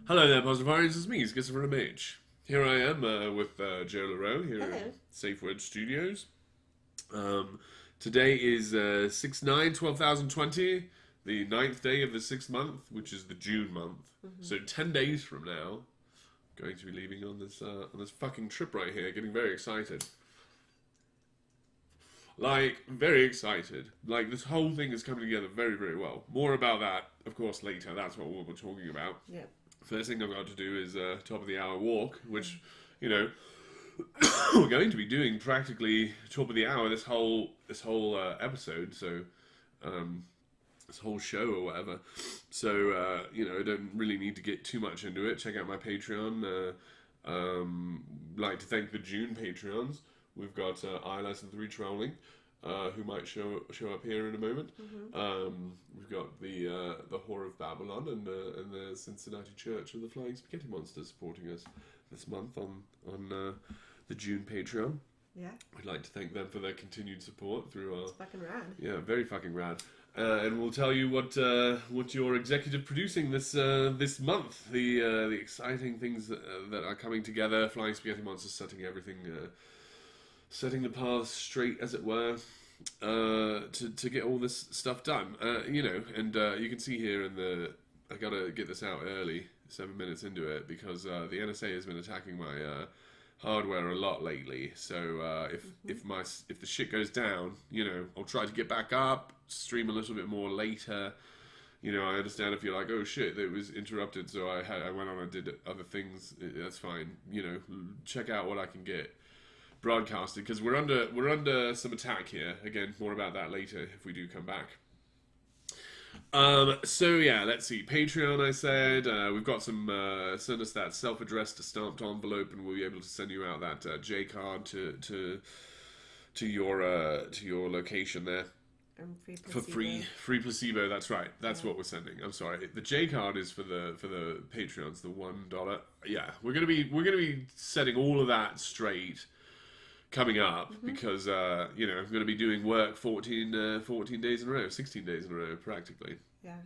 Hello there, Positarians. It's me, Christopher MH. Here I am with Joe LaRoe here Hello. in Safe Word Studios. Um, Today is 6/9/2020, the ninth day of the sixth month, which is the June month. So 10 days from now, going to be leaving on this fucking trip right here. Getting very excited. Like, very excited. Like, this whole thing is coming together very, very well. More about that, of course, later. That's what we'll be talking about. Yep. First thing I've got to do is top of the hour walk, which, you know, we're going to be doing practically top of the hour this whole episode. So this whole show or whatever. So I don't really need to get too much into it. Check out my Patreon. Like to thank the June Patreons. We've got iLesson3 Trolling, who might show up here in a moment. We've got the Whore of Babylon and the Cincinnati Church of the Flying Spaghetti Monster supporting us this month on the June Patreon. Yeah. We'd like to thank them for their continued support through our... It's fucking rad. Yeah, very fucking rad. And we'll tell you what you're executive producing this month. The exciting things that are coming together. Flying Spaghetti Monsters setting the path straight, as it were, to get all this stuff done. And you can see here I gotta get this out early, 7 minutes into it, because the NSA has been attacking my hardware a lot lately. So if the shit goes down, I'll try to get back up, stream a little bit more later. I understand if you're like, oh shit, it was interrupted, so I went on and did other things. That's fine. Check out what I can get broadcasted, because we're under some attack here. Again, more about that later if we do come back. So yeah, let's see. Patreon, I said we've got some. Send us that self-addressed stamped envelope, and we'll be able to send you out that J card to your location there. Free For placebo. free placebo. That's right. That's what we're sending. I'm sorry. The J card is for the Patreons, the $1. Yeah, we're gonna be setting all of that straight coming up, because I'm going to be doing work 14 days in a row, 16 days in a row practically. Yeah.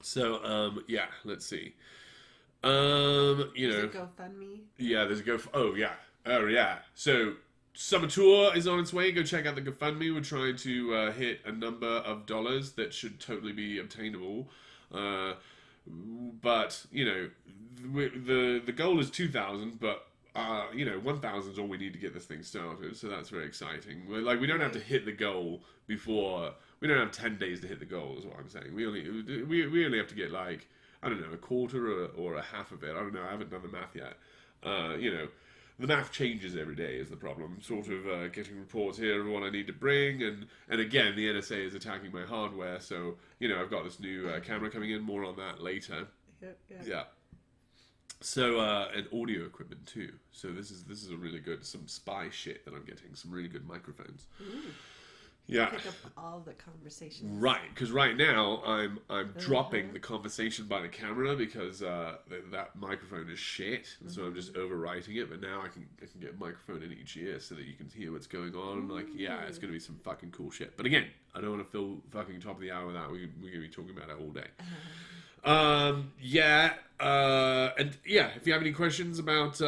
So let's see. There's a GoFundMe. Yeah, there's a oh yeah. So summer tour is on its way. Go check out the GoFundMe. We're trying to hit a number of dollars that should totally be obtainable. But the goal is 2,000, but 1,000 is all we need to get this thing started, so that's very exciting. We don't have to hit the goal before. We don't have 10 days to hit the goal, is what I'm saying. We only have to get I don't know, a quarter or a half of it. I don't know. I haven't done the math yet. The math changes every day is the problem. I'm sort of getting reports here of what I need to bring, and again, the NSA is attacking my hardware, so I've got this new camera coming in. More on that later. Yeah. So and audio equipment too. So this is a really good, some spy shit that I'm getting. Some really good microphones. Ooh. Yeah. Pick up all the conversations. Right, because right now I'm dropping the conversation by the camera because that microphone is shit, and so I'm just overwriting it. But now I can get a microphone in each ear so that you can hear what's going on. It's gonna be some fucking cool shit. But again, I don't want to fill fucking top of the hour with that. We're gonna be talking about it all day. If you have any questions about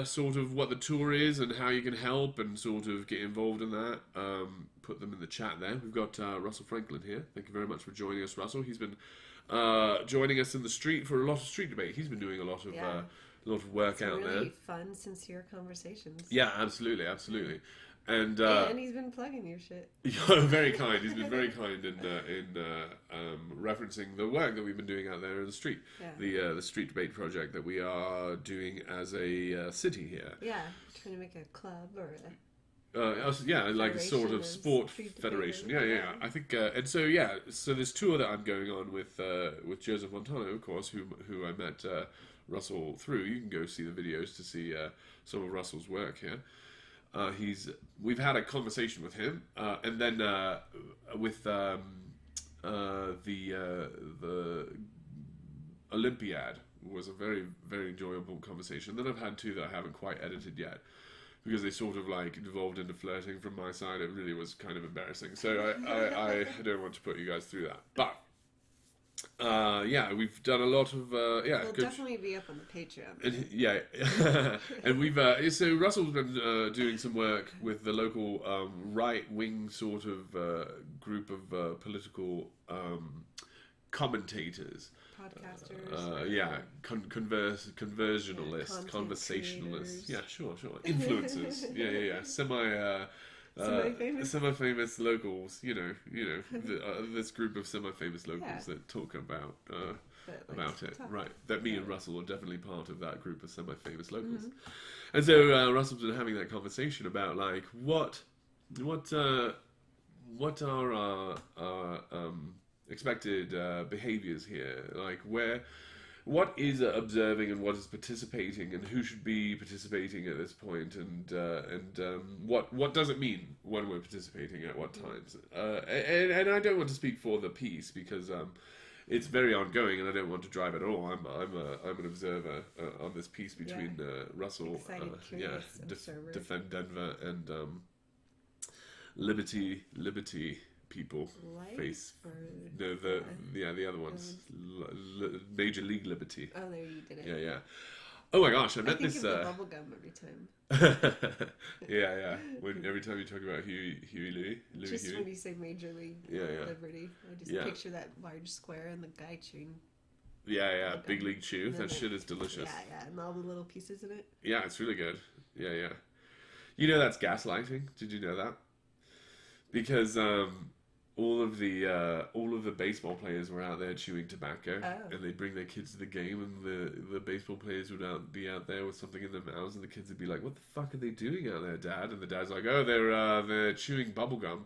sort of what the tour is and how you can help and sort of get involved in that, put them in the chat there. We've got Russell Franklin here. Thank you very much for joining us, Russell. He's been joining us in the street for a lot of street debate. He's been doing a lot of work out there. Really fun, sincere conversations. Yeah, absolutely. And he's been plugging your shit. very kind. He's been very kind in referencing the work that we've been doing out there in the street. Yeah. The street debate project that we are doing as a city here. Yeah, trying to make a club or a like a sort of sport federation. Yeah. I think, so this tour that I'm going on with Joseph Montano, of course, who I met Russell through. You can go see the videos to see some of Russell's work here. We've had a conversation with him, and then with the Olympiad was a very, very enjoyable conversation. Then I've had two that I haven't quite edited yet, because they sort of devolved into flirting from my side. It really was kind of embarrassing. So I don't want to put you guys through that. But yeah, we've done a lot of yeah. We'll good. definitely be up on the Patreon. And, yeah, and we've so Russell's been doing some work with the local right-wing sort of group of political commentators. Podcasters. Yeah, conversionalists, content conversationalists. creators. Yeah, sure. Influencers. yeah. Semi-famous? Semi-famous locals. This group of semi-famous locals that talk about it. talk. Right. That me and Russell are definitely part of that group of semi-famous locals. And so Russell's been having that conversation about like what are our expected behaviors here, like what is observing and what is participating, and who should be participating at this point, and what does it mean when we're participating at what times, and I don't want to speak for the piece because it's very ongoing and I don't want to drive at all. I'm an observer on this piece between Russell, Excited, curious observer. Defend Denver, and Liberty people Life face or the other ones, Major League Liberty. Oh, there you did it. Yeah. Oh my gosh, I I met think this. of the bubble gum every time. yeah. Every time you talk about Louis Just Huey. when you say Major League Liberty, I just picture that large square and the guy chewing. Yeah, Big League Chew. That shit is delicious. Yeah, and all the little pieces in it. Yeah, it's really good. Yeah. You know that's gaslighting. Did you know that? Because all of the baseball players were out there chewing tobacco, and they'd bring their kids to the game, and the baseball players would be out there with something in their mouths, and the kids would be like, "What the fuck are they doing out there, Dad?" And the dad's like, "Oh, they're chewing bubble gum."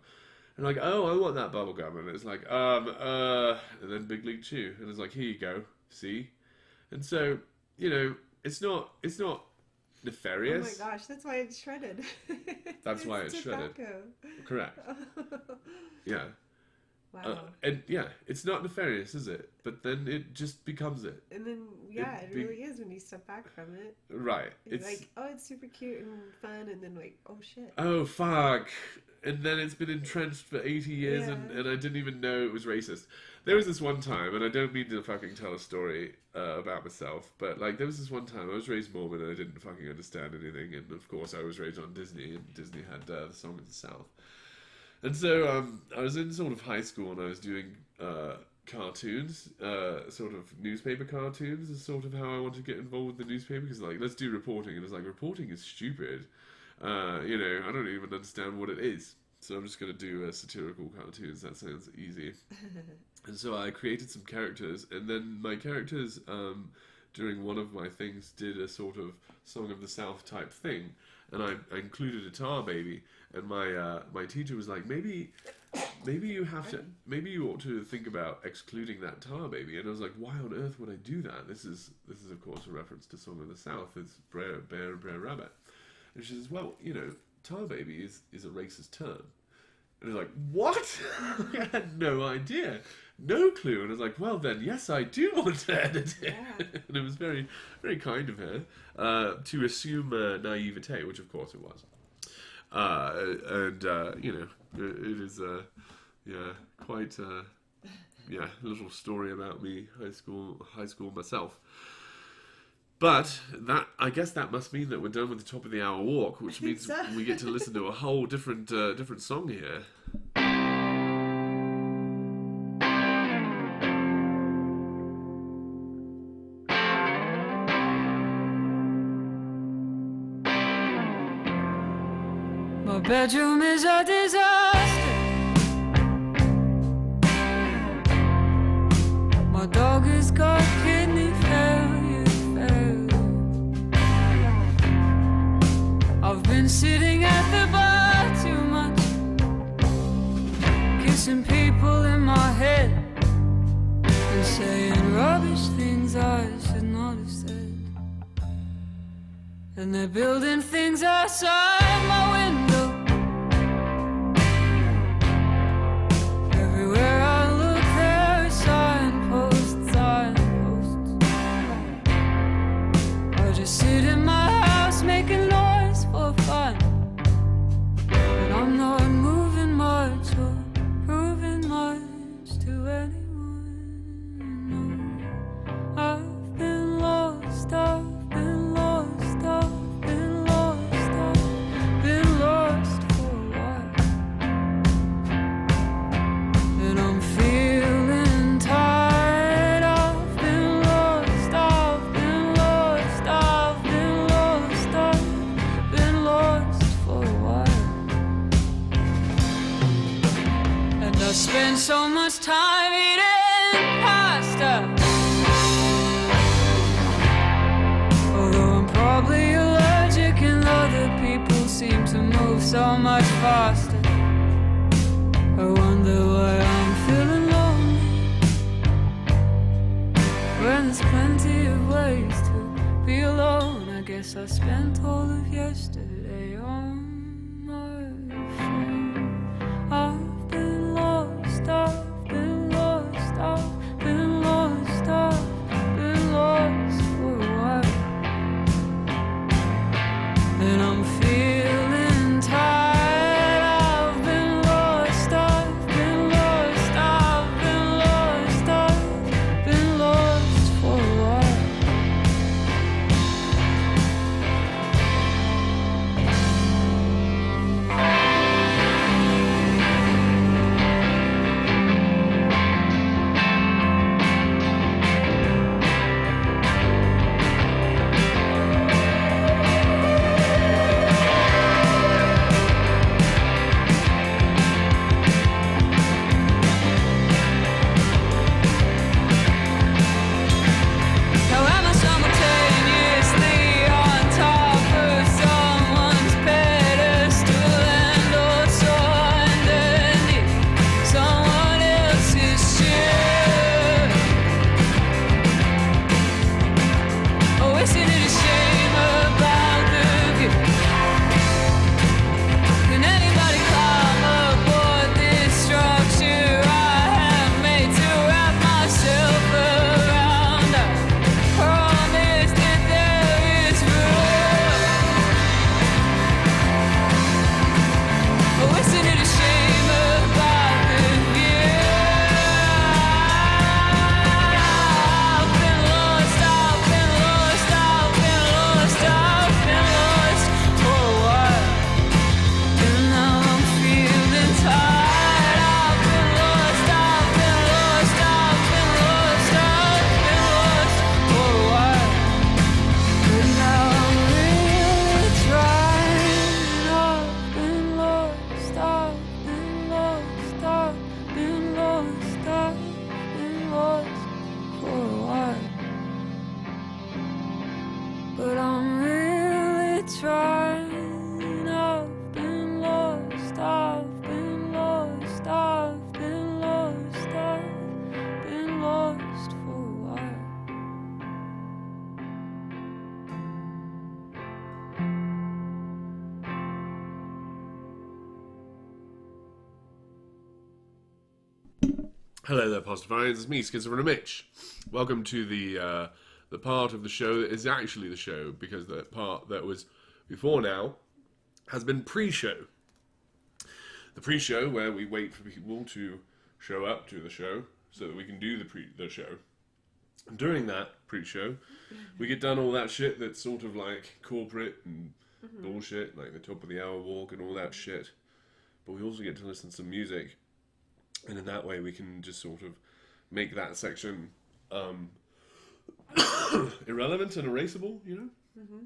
And like, "Oh, I want that bubble gum." And it's like, and then Big League Chew, and it's like, "Here you go, see." And so it's not nefarious. Oh my gosh, that's why it's shredded. That's why it's shredded. Correct. Yeah. Wow. And yeah, it's not nefarious, is it? But then it just becomes it. And then, it really is when you step back from it. Right. It's like, oh, it's super cute and fun, and then like, oh shit. Oh, fuck. And then it's been entrenched for 80 years, and I didn't even know it was racist. There was this one time, and I don't mean to fucking tell a story about myself, but like there was this one time I was raised Mormon and I didn't fucking understand anything, and of course I was raised on Disney, and Disney had the Song of the South. And so I was in sort of high school and I was doing cartoons, sort of newspaper cartoons is sort of how I wanted to get involved with the newspaper, because like, let's do reporting. And it's like, reporting is stupid. I don't even understand what it is. So I'm just going to do satirical cartoons. That sounds easy. And so I created some characters, and then my characters, during one of my things, did a sort of Song of the South type thing. And I included a tar baby, and my teacher was like, maybe you ought to think about excluding that tar baby. And I was like, why on earth would I do that? This is of course a reference to Song of the South. It's Brer Rabbit. And she says, well, tar baby is a racist term. And I was like, what? I had no idea. No clue. And I was like, well then, yes, I do want to edit it. Yeah. And it was very, very kind of her to assume naivete, which of course it was. It is quite a little story about me, high school myself. But I guess that must mean that we're done with the top of the hour walk, which means we get to listen to a whole different song here. My bedroom is a disaster. My dog has got kidney failure. I've been sitting at the bar too much, kissing people in my head and saying rubbish things I should not have said. And they're building things outside my window. Everywhere I look there are signposts. I just sit in my house making noise for fun, but I'm not moving much or proving much to anyone. spend so much time eating pasta. Although I'm probably allergic and other people seem to move so much faster. I wonder why I'm feeling lonely when there's plenty of ways to be alone. I guess I spent all of yesterday on my phone. I've been lost, I've been lost, I've been lost, I've been lost for a while. And I'm feeling tired. I've been lost, I've been lost, I've been lost, I've been lost for a while. How am I simultaneously on top of someone's pedestal and also underneath someone else's shit? Oh, isn't it a shame about the view? Can anybody climb aboard this structure I have made to wrap myself around? I promise that there is room. Oh, isn't it a shame about the view? I've been lost, I've been lost, I've been lost, I've been lost for a while. And now I'm feeling tired. I've been lost, I've been lost, I've been lost, I've been lost for a while. But now I'm really trying. I've been lost, I've been lost, I've been lost, I've been lost for a while. But I'm really trying. I've been lost, I've been lost, I've been lost, I've been lost for a while. Hello there, Positivians. It's me, Schizophrenic Mitch. Welcome to the part of the show that is actually the show, because the part that was before now has been pre-show. The pre-show where we wait for people to show up to the show so that we can do the show. And during that pre-show, we get done all that shit that's sort of like corporate and bullshit, like the top of the hour walk and all that shit. But we also get to listen to some music. And in that way, we can just sort of make that section irrelevant and erasable, you know? Mm-hmm.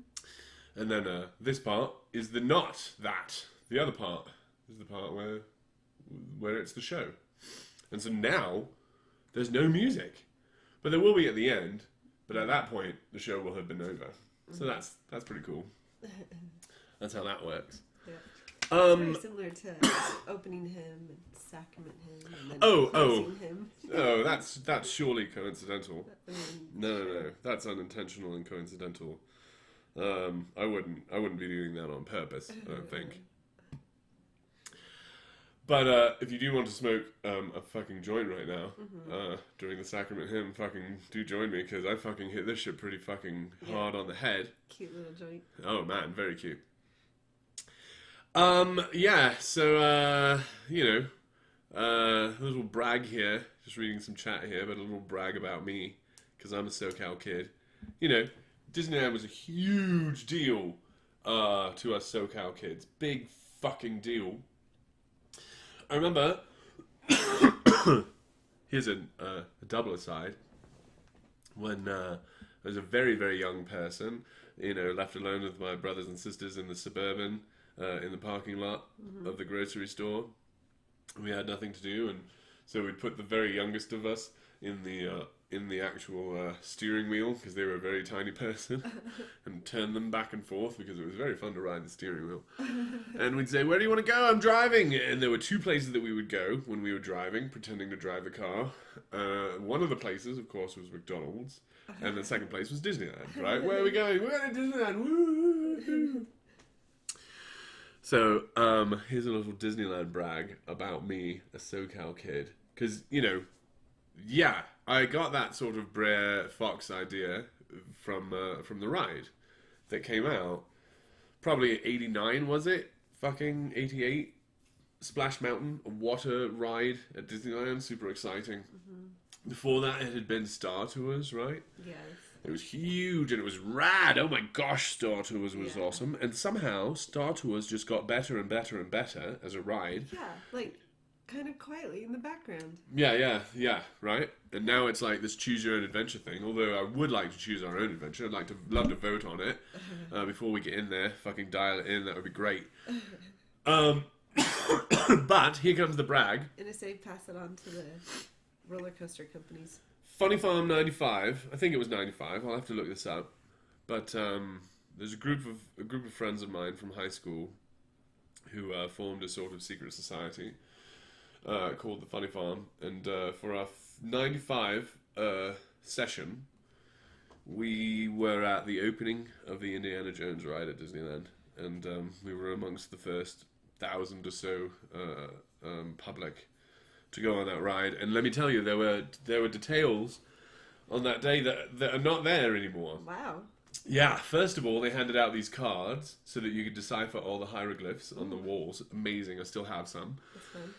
And then this part is the not that. The other part is the part where it's the show. And so now, there's no music. But there will be at the end. But at that point, the show will have been over. So that's pretty cool. That's how that works. Yeah. Very similar to opening him and sacrament him and then closing him. Oh, that's surely coincidental. No, that's unintentional and coincidental. I wouldn't be doing that on purpose, I don't think. But if you do want to smoke a fucking joint right now, during the sacrament hymn, fucking do join me, because I fucking hit this shit pretty fucking hard on the head. Cute little joint. Oh man, very cute. Yeah, so, a little brag here, just reading some chat here, but a little brag about me, because I'm a SoCal kid. You know, Disneyland was a huge deal to us SoCal kids. Big fucking deal. I remember, here's a double aside, when I was a very, very young person, left alone with my brothers and sisters in the Suburban, in the parking lot of the grocery store. We had nothing to do, and so we'd put the very youngest of us in the actual steering wheel, because they were a very tiny person, and turn them back and forth, because it was very fun to ride the steering wheel. And we'd say, "Where do you want to go? I'm driving." And there were two places that we would go when we were driving, pretending to drive the car. One of the places, of course, was McDonald's, and the second place was Disneyland, right? Where are we going? We're going to Disneyland! Woo! So, here's a little Disneyland brag about me, a SoCal kid. Because, yeah, I got that sort of Brer Fox idea from the ride that came out. Probably 89, was it? Fucking 88. Splash Mountain, a water ride at Disneyland, super exciting. Mm-hmm. Before that, it had been Star Tours, right? Yes. It was huge and it was rad. Oh my gosh, Star Tours was awesome. And somehow, Star Tours just got better and better and better as a ride. Yeah, like, kind of quietly in the background. Yeah, right? And now it's like this choose your own adventure thing. Although I would like to choose our own adventure. I'd love to vote on it before we get in there. Fucking dial it in. That would be great. But here comes the brag. NSA pass it on to the roller coaster companies. Funny Farm 95. I think it was 95. I'll have to look this up. But there's a group of friends of mine from high school who formed a sort of secret society called the Funny Farm. And for our 95 session, we were at the opening of the Indiana Jones ride at Disneyland. And we were amongst the first 1,000 or so public to go on that ride. And let me tell you, there were details on that day that are not there anymore. Wow. Yeah, first of all, they handed out these cards so that you could decipher all the hieroglyphs on the walls. Amazing, I still have some. That's fun.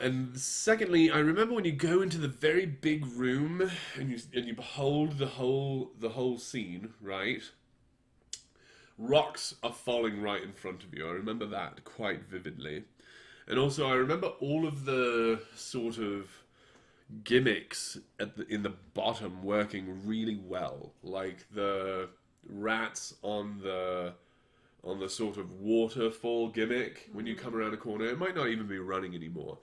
And secondly, I remember when you go into the very big room and you behold the whole scene, right? Rocks are falling right in front of you. I remember that quite vividly. And also, I remember all of the sort of gimmicks in the bottom working really well. Like the rats on the sort of waterfall gimmick when you come around a corner. It might not even be running anymore.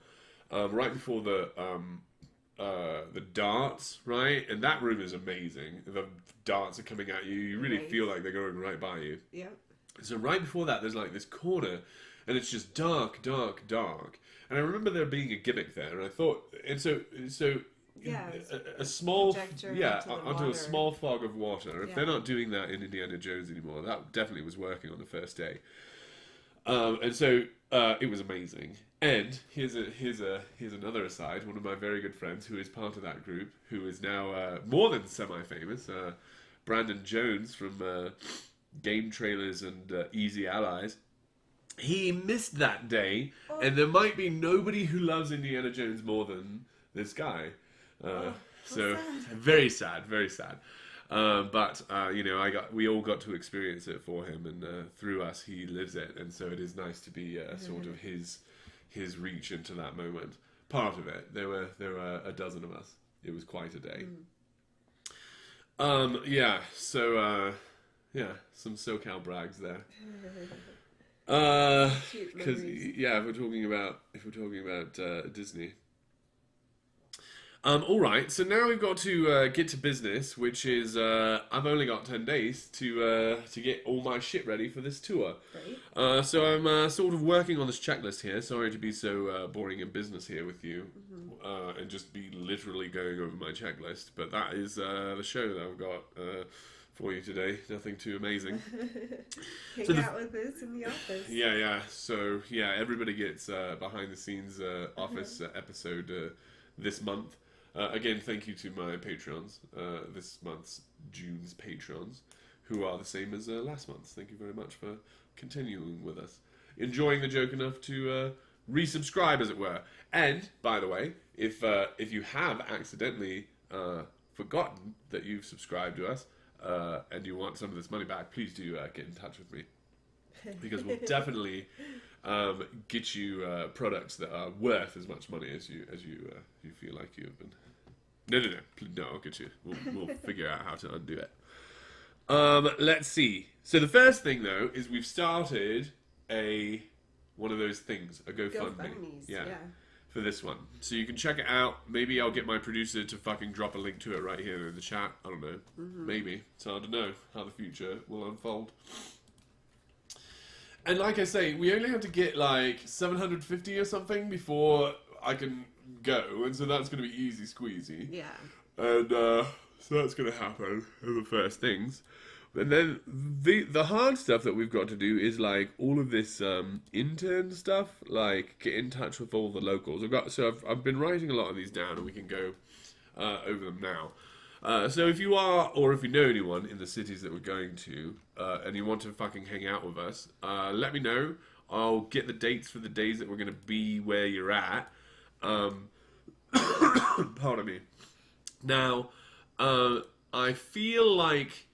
Right before the darts, right? And that room is amazing. The darts are coming at you. You really feel like they're going right by you. Yep. So right before that, there's like this corner, and it's just dark, dark, dark. And I remember there being a gimmick there, and I thought, and so yeah, a small, onto a small fog of water. If they're not doing that in Indiana Jones anymore, that definitely was working on the first day. And so it was amazing. And here's another aside. One of my very good friends, who is part of that group, who is now more than semi-famous, Brandon Jones from Game Trailers and Easy Allies. He missed that day, and there might be nobody who loves Indiana Jones more than this guy. So sad. very sad, very sad. But we all got to experience it for him, and through us, he lives it, and so it is nice to be sort of his reach into that moment. Part of it. There were a dozen of us. It was quite a day. Some SoCal brags there. Because if we're talking about Disney. All right, so now we've got to get to business, which is I've only got 10 days to get all my shit ready for this tour. Right. So I'm sort of working on this checklist here. Sorry to be so boring in business here with you, and just be literally going over my checklist. But that is the show that I've got for you today. Nothing too amazing. Hang out with us in the office. Yeah. So everybody gets behind the scenes office episode this month. Again, thank you to my Patreons, this month's June's Patrons, who are the same as last month's. Thank you very much for continuing with us. Enjoying the joke enough to resubscribe, as it were. And, by the way, if you have accidentally forgotten that you've subscribed to us, and you want some of this money back, please do get in touch with me. Because we'll definitely get you products that are worth as much money as you feel like you have been. No, I'll get you. We'll figure out how to undo it. Let's see. So the first thing, though, is we've started one of those things, a GoFundMe. Yeah. for this one. So you can check it out. Maybe I'll get my producer to fucking drop a link to it right here in the chat. I don't know. Maybe. It's hard to know how the future will unfold. And like I say, we only have to get like 750 or something before I can go. And so that's going to be easy squeezy. Yeah. And so that's going to happen as the first things. And then the hard stuff that we've got to do is like all of this intern stuff, like get in touch with all the locals. I've been writing a lot of these down, and we can go over them now. So if you are, or if you know anyone in the cities that we're going to, and you want to fucking hang out with us, let me know. I'll get the dates for the days that we're going to be where you're at. Pardon me. Now, I feel like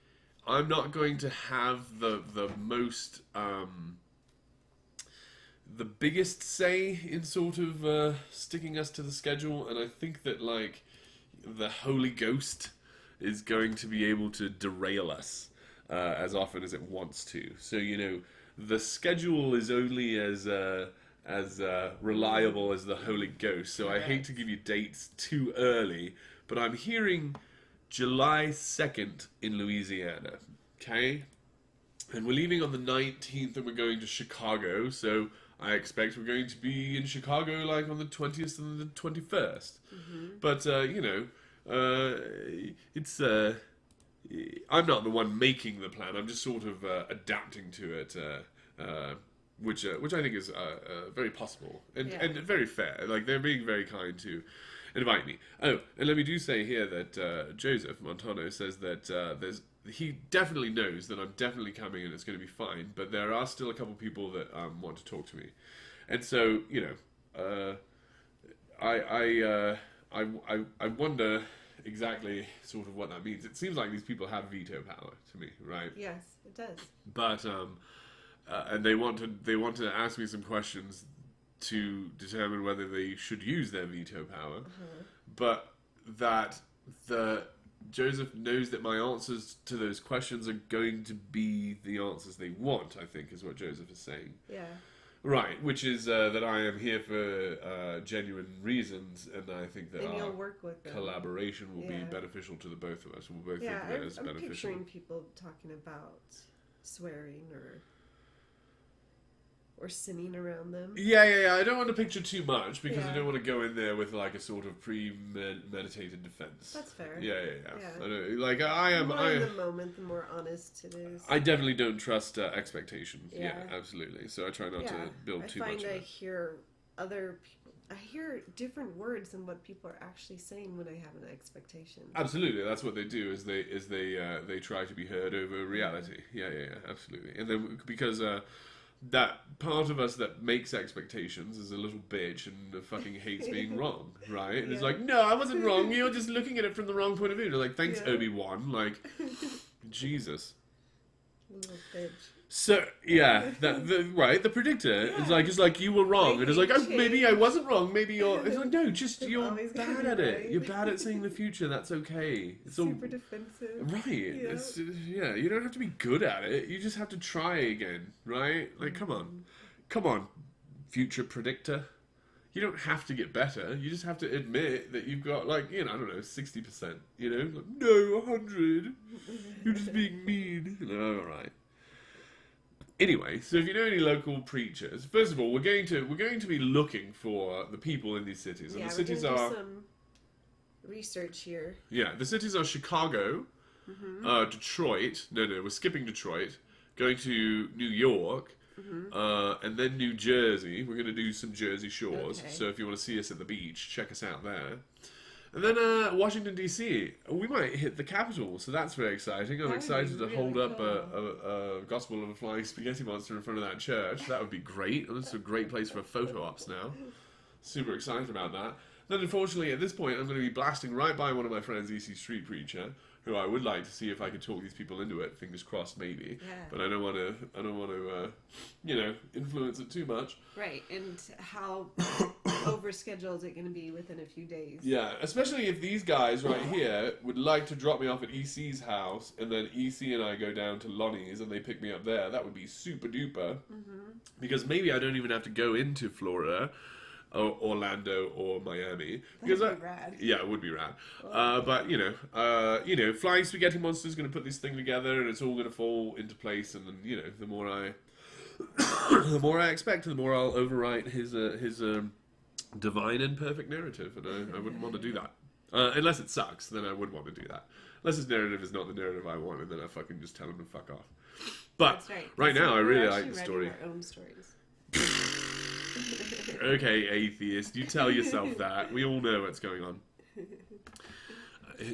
I'm not going to have the most the biggest say in sort of sticking us to the schedule, and I think that like the Holy Ghost is going to be able to derail us as often as it wants to. So the schedule is only as reliable as the Holy Ghost. So I hate to give you dates too early, but I'm hearing July 2nd in Louisiana, okay? And we're leaving on the 19th and we're going to Chicago, so I expect we're going to be in Chicago like on the 20th and the 21st. But, it's, I'm not the one making the plan, I'm just sort of adapting to it, which I think is very possible and very fair. Like, they're being very kind to invite me. Oh, and let me do say here that Joseph Montano says that he definitely knows that I'm definitely coming and it's going to be fine, but there are still a couple people that want to talk to me, and so I wonder exactly sort of what that means. It seems like these people have veto power to me, right? Yes, it does. But and they want to ask me some questions to determine whether they should use their veto power, but that Joseph knows that my answers to those questions are going to be the answers they want, I think, is what Joseph is saying. Yeah. Right, which is that I am here for genuine reasons, and I think that And our you'll work with them. collaboration will be beneficial to the both of us. We'll both think of it as I'm beneficial. picturing people talking about swearing or sinning around them. Yeah. I don't want to picture too much because I Yeah. don't want to go in there with like a sort of premeditated defense. That's fair. Yeah. Yeah. I know, like I am. The more in the moment, the more honest it is. I definitely don't trust expectation. Yeah, Yeah. absolutely. So I try not to build too much. I of find I it. hear other people. I hear different words than what people are actually saying when I have an expectation. Absolutely, that's what they do. Is they try to be heard over reality. Yeah, absolutely. And then because that part of us that makes expectations is a little bitch and fucking hates being wrong, right? And it's like, no, I wasn't wrong. You're just looking at it from the wrong point of view. And they're like, thanks, Obi-Wan. Like, Jesus. Little bitch. So yeah, the predictor is like you were wrong, and it's like, oh, maybe I wasn't wrong, maybe you're. It's like, no, just you're always bad gonna be at it. right. You're bad at seeing the future. That's okay. It's Super defensive. right. Yeah. It's you don't have to be good at it. You just have to try again, right? Like, come on, future predictor. You don't have to get better. You just have to admit that you've got like I don't know, 60%. Like, no, 100. You're just being mean. All right. Anyway, so if you know any local preachers, first of all, we're going to be looking for the people in these cities, and the cities we're gonna are do some research here. the cities are Chicago, Detroit. No, we're skipping Detroit, going to New York, and then New Jersey. We're going to do some Jersey Shores. Okay. So if you want to see us at the beach, check us out there. And then Washington, D.C. We might hit the capital, so that's very exciting. I'm That would excited be to hold really up a Gospel of a Flying Spaghetti Monster in front of that church. That would be great. And it's a great place for photo ops now. Super excited about that. Then, unfortunately, at this point, I'm going to be blasting right by one of my friends, EC Street Preacher, who I would like to see if I could talk these people into it. Fingers crossed, maybe. Yeah. But I don't want to, influence it too much. Right, and how overscheduled is it going to be within a few days? Yeah, especially if these guys right here would like to drop me off at EC's house, and then EC and I go down to Lonnie's and they pick me up there. That would be super duper. Because maybe I don't even have to go into Florida. Orlando or Miami. That'd be rad. Yeah, it would be rad. But Flying Spaghetti Monster is going to put this thing together, and it's all going to fall into place. And then the more the more I expect, the more I'll overwrite his divine and perfect narrative, and I wouldn't want to do that. Unless it sucks, then I would want to do that. Unless his narrative is not the narrative I want, and then I fucking just tell him to fuck off. But That's right. right now, I really We're like the actually story. writing our own stories. Okay, atheist, you tell yourself that. We all know what's going on.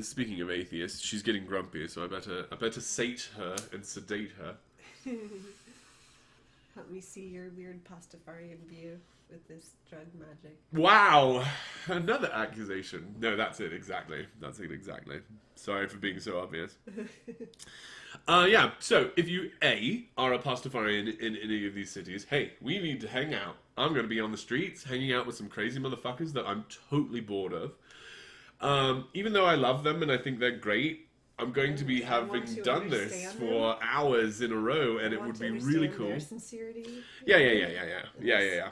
Speaking of atheist, she's getting grumpy, so I better sate her and sedate her. Help me see your weird Pastafarian view with this drug magic. Wow! Another accusation. No, that's it, exactly. That's it, exactly. Sorry for being so obvious. So if you, are a Pastafarian in any of these cities, hey, we need to hang out. I'm going to be on the streets, hanging out with some crazy motherfuckers that I'm totally bored of. Even though I love them and I think they're great, I'm going to be having done this for hours in a row, and it would be really cool. Their sincerity. Yeah.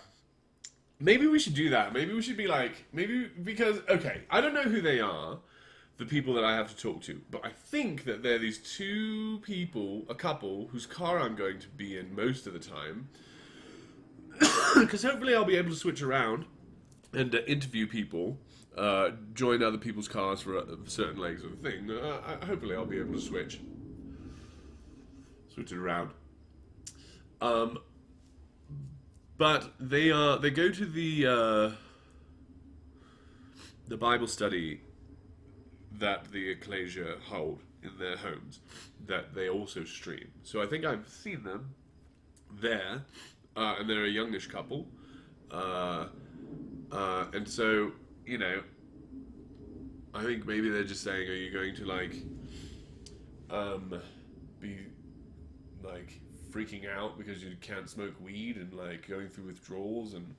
Maybe we should do that. Maybe we should be like, because, okay, I don't know who they are, the people that I have to talk to, but I think that they're these two people, a couple, whose car I'm going to be in most of the time, because hopefully I'll be able to switch around and interview people, join other people's cars for certain legs of the thing. Hopefully I'll be able to switch it around. But they go to the Bible study that the Ecclesia hold in their homes, that they also stream. So I think I've seen them there, and they're a youngish couple, and so I think maybe they're just saying, are you going to be like freaking out because you can't smoke weed and like going through withdrawals and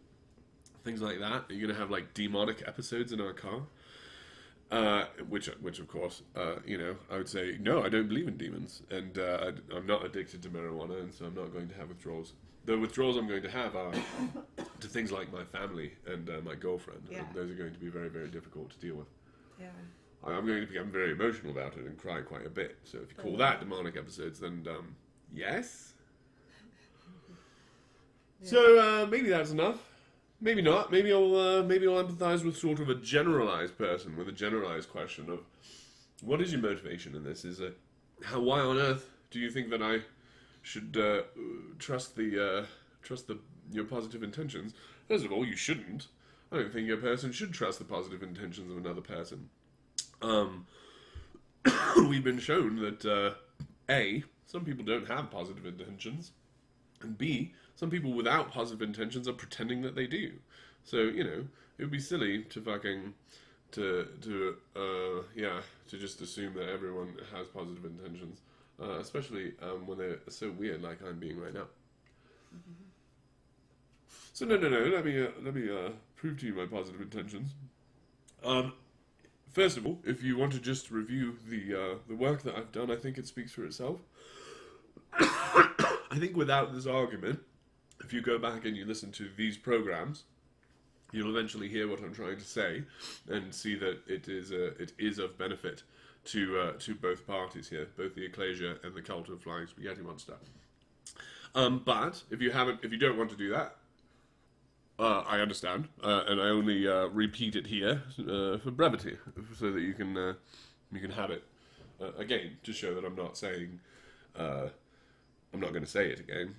things like that? Are you going to have like demonic episodes in our car? Which of course, I would say, no, I don't believe in demons, and I'm not addicted to marijuana, and so I'm not going to have withdrawals. The withdrawals I'm going to have are to things like my family and my girlfriend. Yeah. And those are going to be very, very difficult to deal with. Yeah. I'm going to become very emotional about it and cry quite a bit. So if you call that demonic episodes, then yes. Yeah. So maybe that's enough. Maybe not. Maybe I'll empathise with sort of a generalised person with a generalised question of what is your motivation in this? Is why on earth do you think that I should trust your positive intentions? First of all, you shouldn't. I don't think a person should trust the positive intentions of another person. We've been shown that A, some people don't have positive intentions, and B, some people without positive intentions are pretending that they do. So, it would be silly to fucking to just assume that everyone has positive intentions, especially when they're so weird like I'm being right now. Mm-hmm. So no. Let me prove to you my positive intentions. First of all, if you want to just review the work that I've done, I think it speaks for itself. I think without this argument, if you go back and you listen to these programs, you'll eventually hear what I'm trying to say and see that it is of benefit to both parties here, both the Ecclesia and the cult of Flying Spaghetti Monster. But if you don't want to do that, I understand, and I only repeat it here for brevity, so that you can have it again to show that I'm not saying I'm not going to say it again.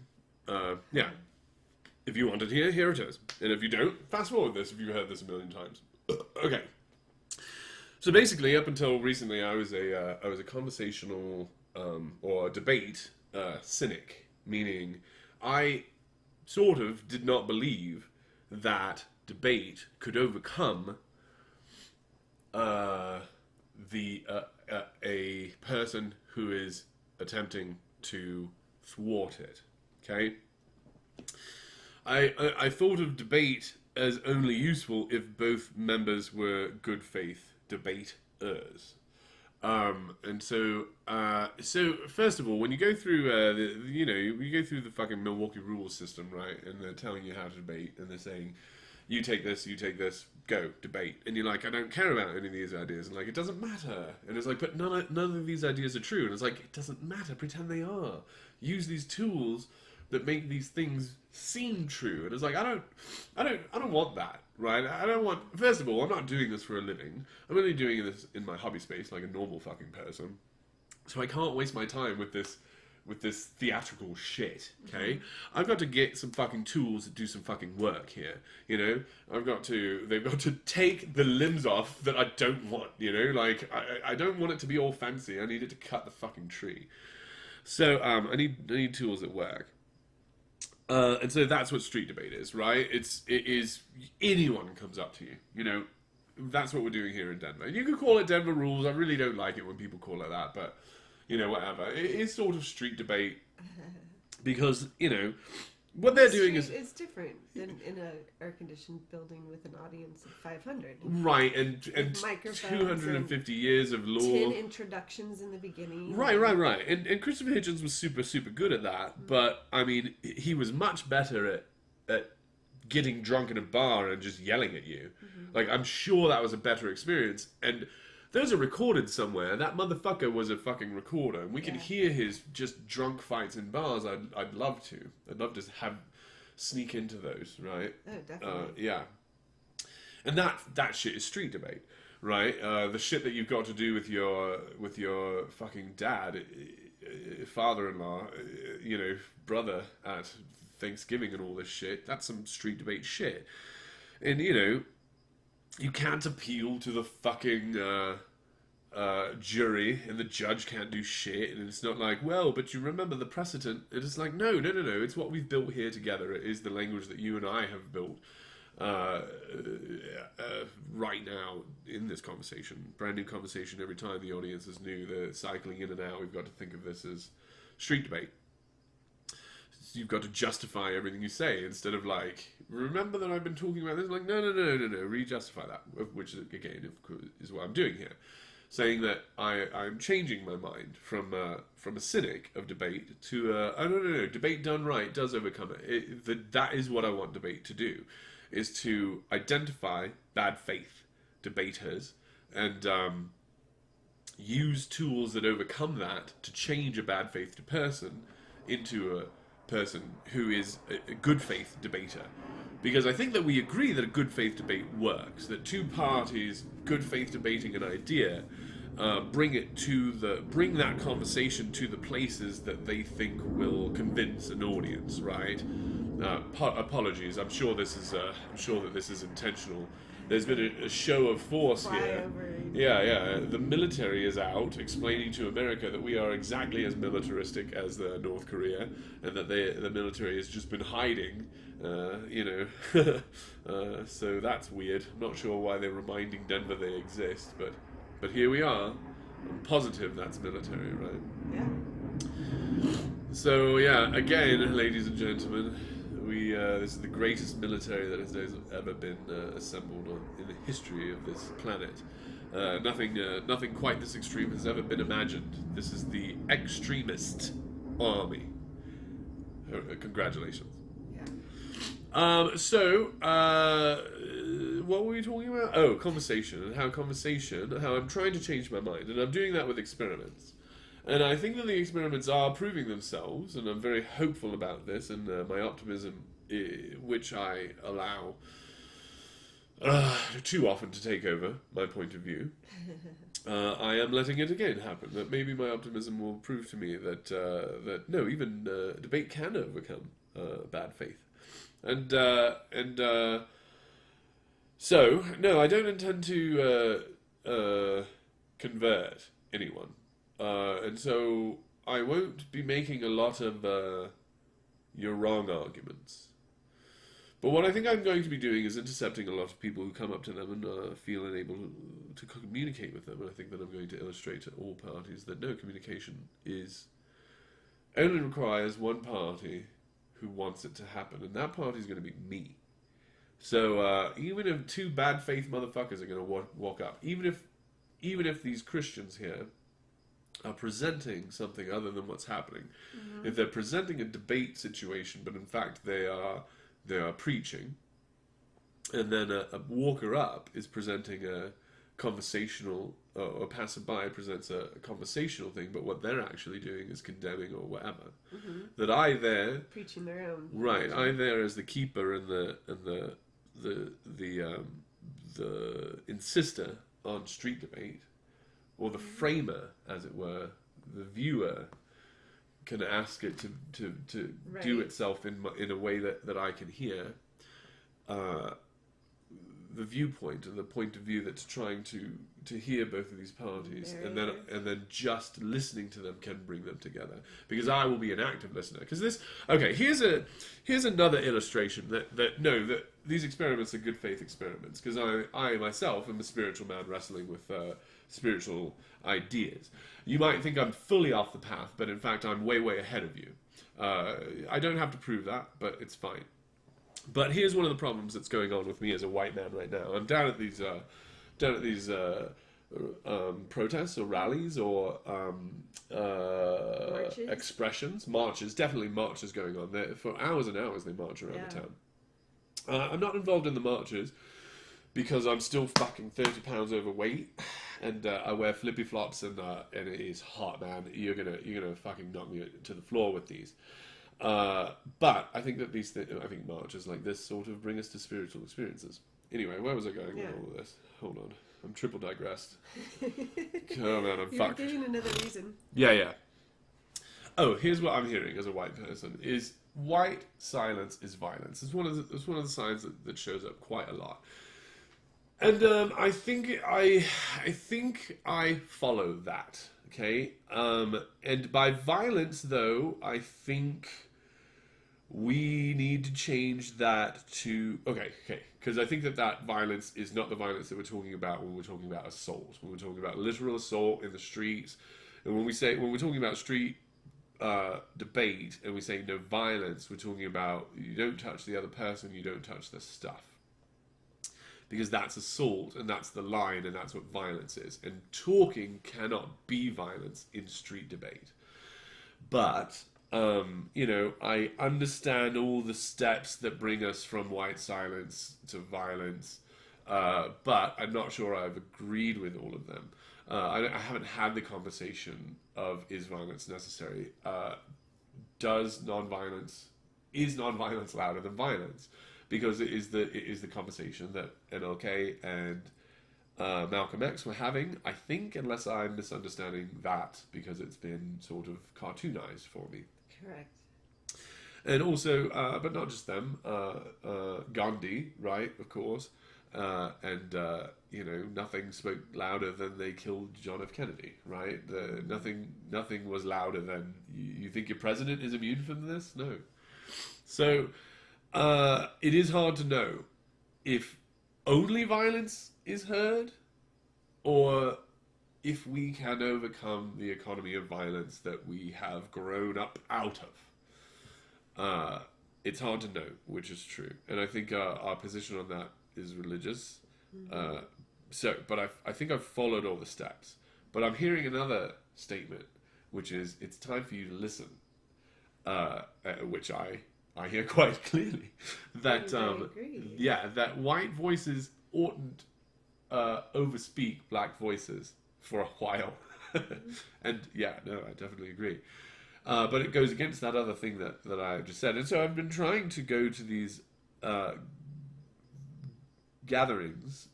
If you want it here it is, and if you don't, fast forward this if you've heard this a million times. Okay. So basically, up until recently, I was a conversational or debate cynic, meaning I sort of did not believe that debate could overcome a person who is attempting to thwart it. Okay? I thought of debate as only useful if both members were good faith debaters. And so first of all, when you go through you go through the fucking Milwaukee rules system, right? And they're telling you how to debate, and they're saying you take this, go, debate. And you're like, I don't care about any of these ideas. And like, it doesn't matter. And it's like, but none of these ideas are true. And it's like, it doesn't matter. Pretend they are. Use these tools that make these things seem true. And it's like, I don't want that, right? I don't want, first of all, I'm not doing this for a living. I'm only doing this in my hobby space like a normal fucking person. So I can't waste my time with this theatrical shit, okay? I've got to get some fucking tools that do some fucking work here, you know? They've got to take the limbs off that I don't want, you know? Like, I don't want it to be all fancy. I need it to cut the fucking tree. So, I need tools that work. And so that's what street debate is, right? It is anyone comes up to you, you know? That's what we're doing here in Denver. You could call it Denver rules. I really don't like it when people call it that, but you know, whatever. It is sort of street debate because, you know, what they're doing is... It's different than in an air-conditioned building with an audience of 500. Right, and 250 years of law. 10 introductions in the beginning. Right. And Christopher Hitchens was super, super good at that. But, I mean, he was much better at getting drunk in a bar and just yelling at you. Like, I'm sure that was a better experience. And those are recorded somewhere. That motherfucker was a fucking recorder. And we can hear his just drunk fights in bars. I'd love to. I'd love to sneak into those, right? Oh, definitely. Yeah. And that shit is street debate, right? The shit that you've got to do with your fucking dad, father-in-law, you know, brother at Thanksgiving and all this shit. That's some street debate shit. And, you know, you can't appeal to the fucking jury, and the judge can't do shit, and it's not like, well, but you remember the precedent. It is like, no, it's what we've built here together. It is the language that you and I have built right now in this conversation. Brand new conversation every time. The audience is new. They're cycling in and out. We've got to think of this as street debate. You've got to justify everything you say instead of like, remember that I've been talking about this? Like, no, re-justify that, which again is what I'm doing here, saying that I'm changing my mind from a cynic of debate to no, debate done right does overcome it. That is what I want debate to do, is to identify bad faith debaters and use tools that overcome that to change a bad faith person into a person who is a good faith debater. Because I think that we agree that a good faith debate works, that two parties good faith debating an idea bring that conversation to the places that they think will convince an audience, right? Apologies, I'm sure that this is intentional. There's been a show of force here. Yeah. The military is out explaining to America that we are exactly as militaristic as North Korea, and that the military has just been hiding. You know, so that's weird. I'm not sure why they're reminding Denver they exist, but here we are. I'm positive that's military, right? Yeah. So yeah, again, ladies and gentlemen, this is the greatest military that has ever been assembled in the history of this planet. Nothing quite this extreme has ever been imagined. This is the extremist army. Congratulations. Yeah. What were we talking about? Oh, conversation, and how I'm trying to change my mind, and I'm doing that with experiments. And I think that the experiments are proving themselves, and I'm very hopeful about this, and my optimism, which I allow too often to take over my point of view, I am letting it again happen. That maybe my optimism will prove to me that no, even debate can overcome bad faith. So, no, I don't intend to convert anyone. And so I won't be making a lot of you're wrong arguments. But what I think I'm going to be doing is intercepting a lot of people who come up to them and feel unable to communicate with them. And I think that I'm going to illustrate to all parties that no, communication only requires one party who wants it to happen. And that party is going to be me. So even if two bad faith motherfuckers are going to walk up, even if these Christians here are presenting something other than what's happening, if they're presenting a debate situation, but in fact they are preaching, and then a walker up is presenting a conversational, or a passerby presents a conversational thing, but what they're actually doing is condemning or whatever. That I there, Preaching their own. right? I there as the keeper and the insister on street debate, or the framer, as it were, the viewer can ask it to Right. do itself in a way that I can hear. The viewpoint and the point of view that's trying to hear both of these parties, and then just listening to them can bring them together, because I will be an active listener. Because here's another illustration that these experiments are good faith experiments, because I myself am a spiritual man wrestling with spiritual ideas. You might think I'm fully off the path, but in fact I'm way ahead of you. I don't have to prove that, but it's fine. But here's one of the problems that's going on with me as a white man right now. I'm down at these protests or rallies or marches, definitely marches going on there for hours and hours. They march around the town. I'm not involved in the marches because I'm still fucking 30 pounds overweight, and I wear flippy flops, and it is hot, man. You're gonna fucking knock me to the floor with these. But I think that I think marches like this sort of bring us to spiritual experiences. Anyway, where was I going with all of this? Hold on, I'm triple digressed. Oh man, I'm fucked. You're giving another reason. Yeah. Oh, here's what I'm hearing as a white person: is white silence is violence. It's one of the signs that shows up quite a lot. And I think I follow that. Okay, and by violence, though, I think we need to change that to okay, because I think that violence is not the violence that we're talking about when we're talking about assault. When we're talking about literal assault in the streets, and when we're talking about street debate, and we say no violence, we're talking about you don't touch the other person, you don't touch the stuff. Because that's assault, and that's the line, and that's what violence is. And talking cannot be violence in street debate. But, I understand all the steps that bring us from white silence to violence, but I'm not sure I've agreed with all of them. I haven't had the conversation of, is violence necessary? Is non-violence louder than violence? Because it is the conversation that MLK and Malcolm X were having, I think, unless I'm misunderstanding that, because it's been sort of cartoonized for me. Correct. And also, but not just them, Gandhi, right, of course, and nothing spoke louder than they killed John F. Kennedy, right? Nothing was louder than, you think your president is immune from this? No. So, it is hard to know if only violence is heard, or if we can overcome the economy of violence that we have grown up out of. It's hard to know which is true, and I think our position on that is religious. But I think I've followed all the steps. But I'm hearing another statement, which is it's time for you to listen, which I hear quite clearly that that white voices oughtn't overspeak black voices for a while. And I definitely agree. But it goes against that other thing that I just said. And so I've been trying to go to these gatherings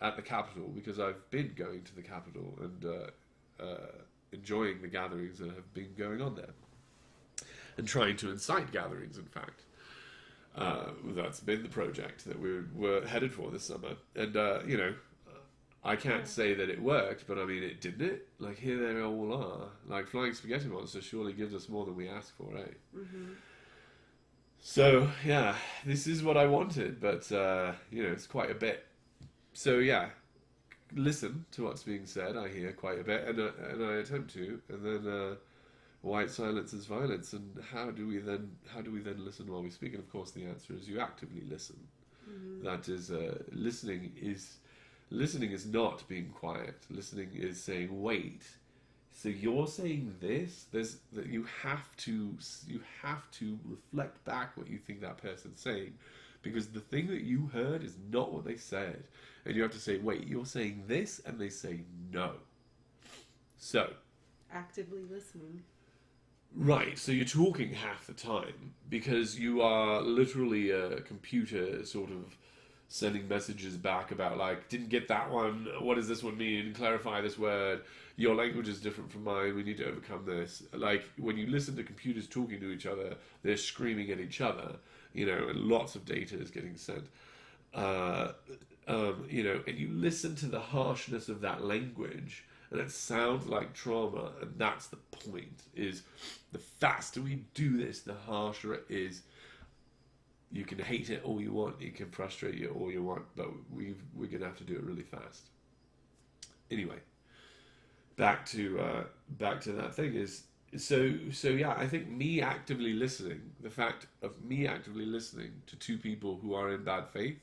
at the Capitol, because I've been going to the Capitol and enjoying the gatherings that have been going on there. And trying to incite gatherings, in fact. That's been the project that we were headed for this summer. And, I can't say that it worked, but I mean, it didn't it? Like, here they all are. Like, Flying Spaghetti Monster surely gives us more than we asked for, eh? Mm-hmm. So, this is what I wanted, but, it's quite a bit. So, listen to what's being said. I hear quite a bit, and I attempt to, and then... white silence is violence, and how do we then listen while we speak? And of course, the answer is you actively listen. Mm-hmm. That is, listening is not being quiet. Listening is saying, wait. So you're saying this? You have to reflect back what you think that person's saying, because the thing that you heard is not what they said. And you have to say, wait, you're saying this? And they say no. So, Actively listening. right, so you're talking half the time because you are literally a computer sort of sending messages back about, like, didn't get that one, what does this one mean, clarify this word, your language is different from mine, we need to overcome this. Like, when you listen to computers talking to each other, they're screaming at each other, you know, and lots of data is getting sent. You know, and you listen to the harshness of that language, and it sounds like trauma, and that's the point, is the faster we do this, the harsher it is. You can hate it all you want, it can frustrate you all you want, but we're going to have to do it really fast. Anyway, back to that thing is, so yeah, I think me actively listening, the fact of me actively listening to two people who are in bad faith,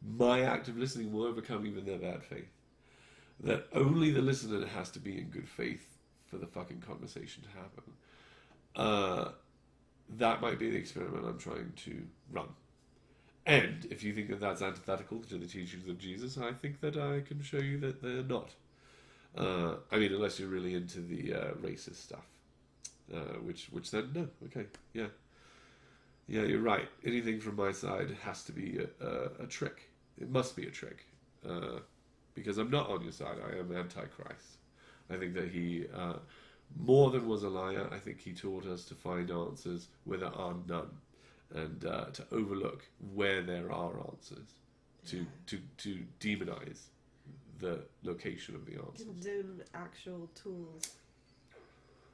my active listening will overcome even their bad faith. That only the listener has to be in good faith for the fucking conversation to happen. That might be the experiment I'm trying to run. And if you think that that's antithetical to the teachings of Jesus, I think that I can show you that they're not. I mean, unless you're really into the racist stuff. Which then, no, okay, yeah. Yeah, you're right. Anything from my side has to be a trick. It must be a trick. Because I'm not on your side. I am Antichrist. I think that he, more than was a liar, I think he taught us to find answers where there are none. And to overlook where there are answers. To demonize the location of the answers. Condemn actual tools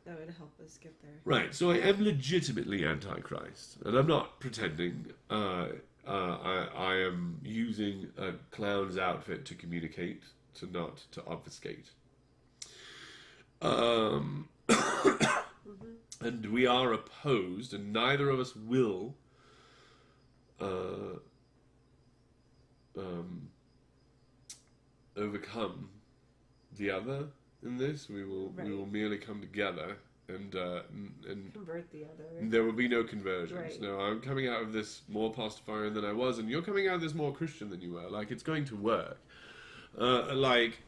that would help us get there. Right, so I am legitimately Antichrist, and I'm not pretending. I am using a clown's outfit to communicate, not to obfuscate. And we are opposed, and neither of us will overcome the other in this. We will merely come together and Convert the other. there will be no conversions. Right. No, I'm coming out of this more Pastafarian than I was, and you're coming out of this more Christian than you were. Like, it's going to work. Like,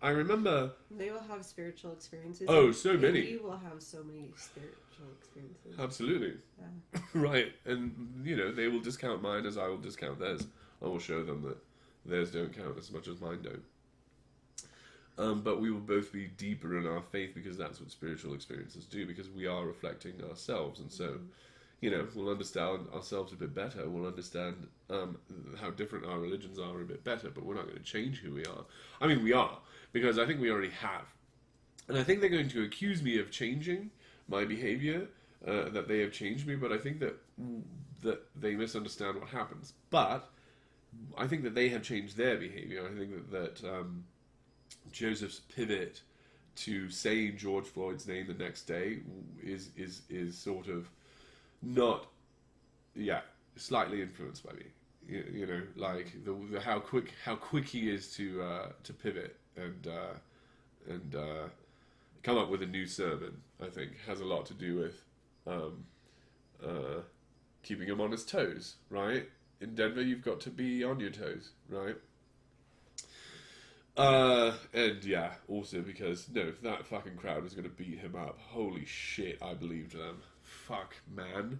I remember... They will have spiritual experiences. Oh, so many. We will have so many spiritual experiences. Absolutely. Yeah. Right, and, you know, they will discount mine as I will discount theirs. I will show them that theirs don't count as much as mine don't. But we will both be deeper in our faith because that's what spiritual experiences do, because we are reflecting ourselves. And so, you know, we'll understand ourselves a bit better. We'll understand how different our religions are a bit better, but we're not going to change who we are. I mean, we are, because I think we already have. And I think they're going to accuse me of changing my behavior, that they have changed me, but I think that they misunderstand what happens. But I think that they have changed their behavior. I think that Joseph's pivot to saying George Floyd's name the next day is sort of not, slightly influenced by me. You know, like the how quick he is to pivot and come up with a new sermon. I think has a lot to do with keeping him on his toes. Right, in Denver, you've got to be on your toes. Right. And yeah, also because, no, that fucking crowd was going to beat him up. Holy shit, I believed them. Fuck, man.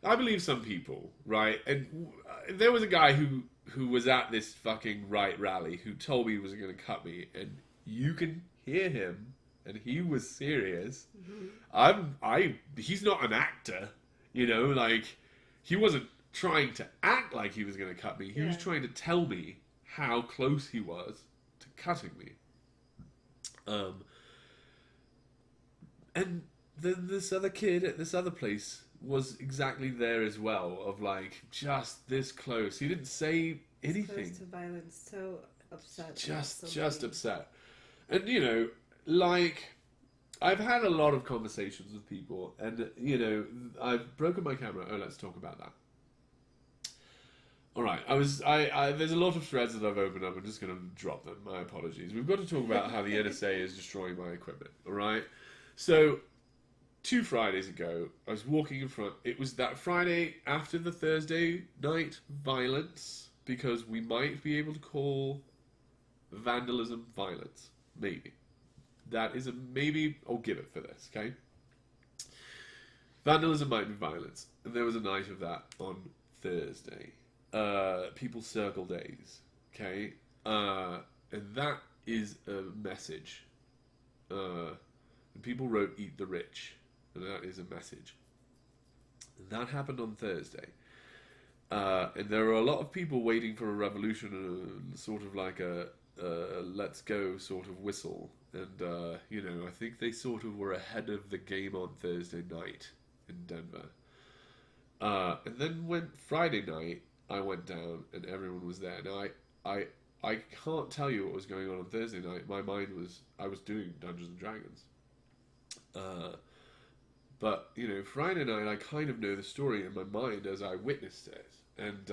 I believe some people, right? And there was a guy who was at this fucking right rally who told me he was going to cut me, and you can hear him, and he was serious. He's not an actor, you know, like, he wasn't trying to act like he was going to cut me. He was trying to tell me how close he was cutting me. And then this other kid at this other place was exactly there as well, of like, just this close. He didn't say anything. Close to violence, so upset. Just upset. And, you know, like, I've had a lot of conversations with people, and, you know, I've broken my camera. Oh, let's talk about that. All right, there's a lot of threads that I've opened up. I'm just going to drop them. My apologies. We've got to talk about how the NSA is destroying my equipment, all right? So, 2 Fridays ago, I was walking in front. It was that Friday after the Thursday night violence, because we might be able to call vandalism violence. Maybe. That is a maybe. I'll give it for this, okay? Vandalism might be violence. And there was a night of that on Thursday. People circle days, okay? And that is a message. And people wrote "Eat the Rich," and that is a message. That happened on Thursday. And there are a lot of people waiting for a revolution and sort of like a let's go sort of whistle. And, you know, I think they sort of were ahead of the game on Thursday night in Denver. And then when Friday night, I went down and everyone was there. Now, I can't tell you what was going on Thursday night. My mind was, I was doing Dungeons and Dragons. But, you know, Friday night, I kind of know the story in my mind as I witnessed it. And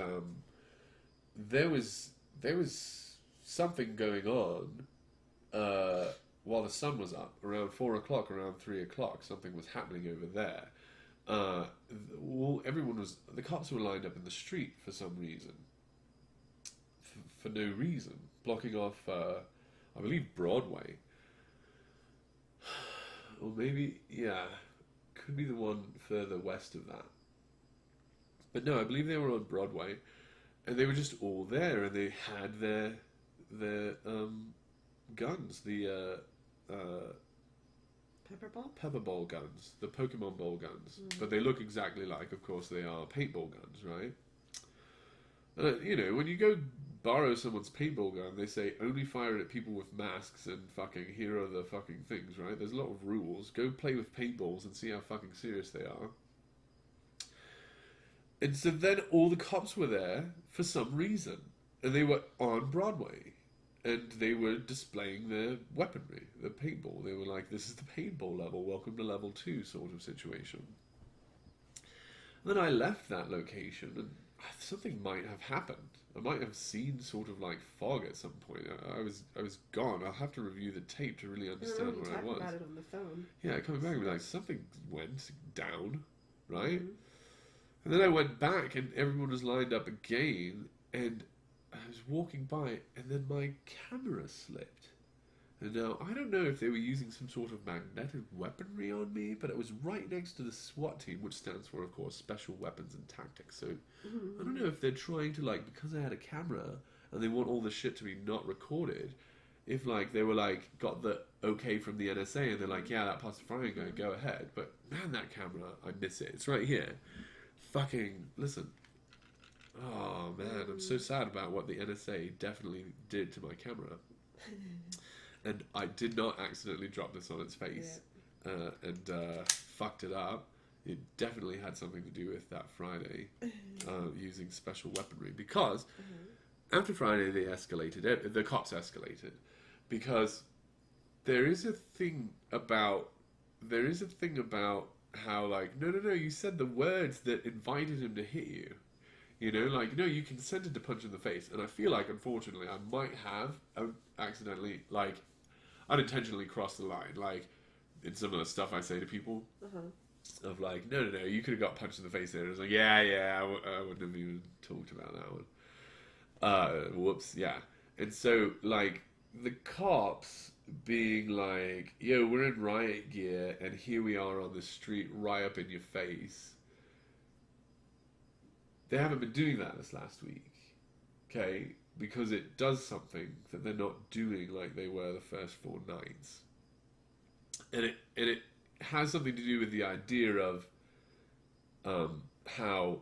there was something going on while the sun was up, around 4 o'clock, around 3 o'clock. Something was happening over there. Everyone was, the cops were lined up in the street for some reason. For no reason. Blocking off, I believe, Broadway. Or maybe, yeah, could be the one further west of that. But no, I believe they were on Broadway, and they were just all there, and they had their guns, the Pepper ball? Pepperball guns, the Pokemon Ball guns. But they look exactly like, of course, they are paintball guns, right? You know, when you go borrow someone's paintball gun, they say only fire it at people with masks and fucking here are the fucking things, right? There's a lot of rules. Go play with paintballs and see how fucking serious they are. And so then all the cops were there for some reason. And they were on Broadway. And they were displaying their weaponry, the paintball. They were like, this is the paintball level, welcome to level 2 sort of situation. And then I left that location and something might have happened. I might have seen sort of like fog at some point. I was gone. I'll have to review the tape to really understand where I was. About it on the phone. Yeah, coming back and be like, something went down, right? And then I went back and everyone was lined up again, and I was walking by and then my camera slipped. And now, I don't know if they were using some sort of magnetic weaponry on me, but it was right next to the SWAT team, which stands for, of course, Special Weapons and Tactics. So, I don't know if they're trying to, like, because I had a camera, and they want all the shit to be not recorded, if, like, they were, like, got the okay from the NSA, and they're like, yeah, that part's fine, go ahead. But, man, that camera, I miss it. It's right here. Fucking, listen. Oh, man, I'm so sad about what the NSA definitely did to my camera. And I did not accidentally drop this on its face and fucked it up. It definitely had something to do with that Friday using special weaponry. Because after Friday, they escalated it. The cops escalated. Because there is a thing about how, like, no, you said the words that invited him to hit you. You know, like, no, you consented to punch in the face. And I feel like, unfortunately, I might have accidentally, like, unintentionally crossed the line. Like, in some of the stuff I say to people, of like, no, you could have got punched in the face there. And I was like, yeah, I wouldn't have even talked about that one. Whoops, yeah. And so, like, the cops being like, yo, we're in riot gear, and here we are on the street, right up in your face. They haven't been doing that this last week, okay? Because it does something that they're not doing like they were the first 4 nights. And it has something to do with the idea of how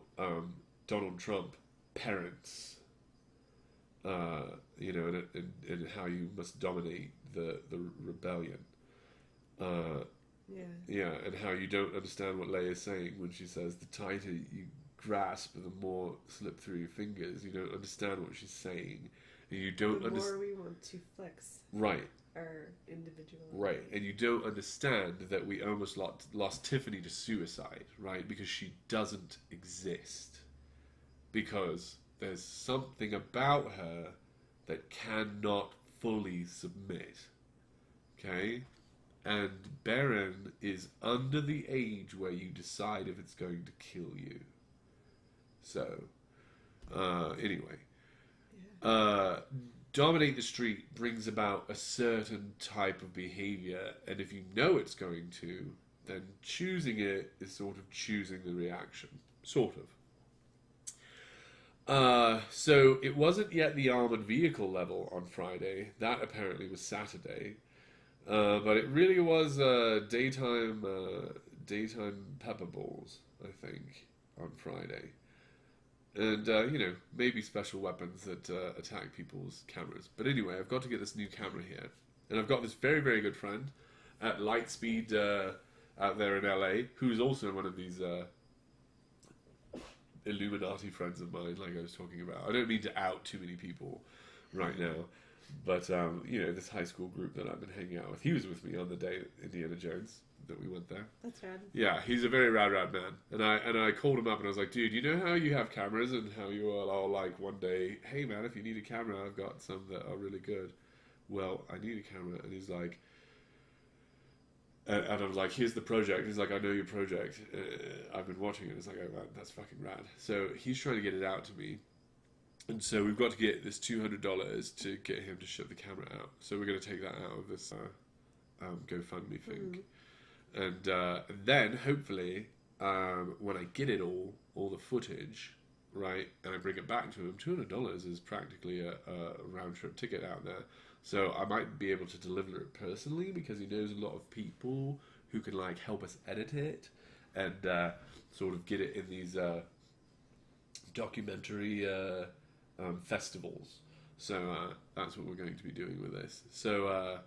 Donald Trump parents, you know, and how you must dominate the rebellion. Yeah, and how you don't understand what Leia's saying when she says the tighter you grasp, the more slip through your fingers. You don't understand what she's saying, and you don't understand. The more we want to flex, right, our individual, right, and you don't understand that we almost lost Tiffany to suicide, right, because she doesn't exist, because there's something about her that cannot fully submit, okay, and Baron is under the age where you decide if it's going to kill you. So, anyway. Dominate the street brings about a certain type of behavior, and if you know it's going to, then choosing it is sort of choosing the reaction. Sort of. So it wasn't yet the armored vehicle level on Friday. That apparently was Saturday. But it really was daytime pepper balls, I think, on Friday. And, maybe special weapons that attack people's cameras. But anyway, I've got to get this new camera here. And I've got this very, very good friend at Lightspeed out there in LA, who's also one of these Illuminati friends of mine, like I was talking about. I don't mean to out too many people right now. But, this high school group that I've been hanging out with, he was with me on the day Indiana Jones that we went there. That's rad. Yeah, he's a very rad man. And I called him up and I was like, dude, you know how you have cameras and how you all like one day, hey man, if you need a camera, I've got some that are really good. Well, I need a camera. And he's like, and I was like, here's the project. He's like, I know your project. I've been watching it. It's like, oh man, that's fucking rad. So he's trying to get it out to me. And so we've got to get this $200 to get him to ship the camera out. So we're going to take that out of this GoFundMe thing. And then, hopefully, when I get it all the footage, right, and I bring it back to him, $200 is practically a round-trip ticket out there. So I might be able to deliver it personally because he knows a lot of people who can, like, help us edit it and sort of get it in these documentary festivals. So that's what we're going to be doing with this. So...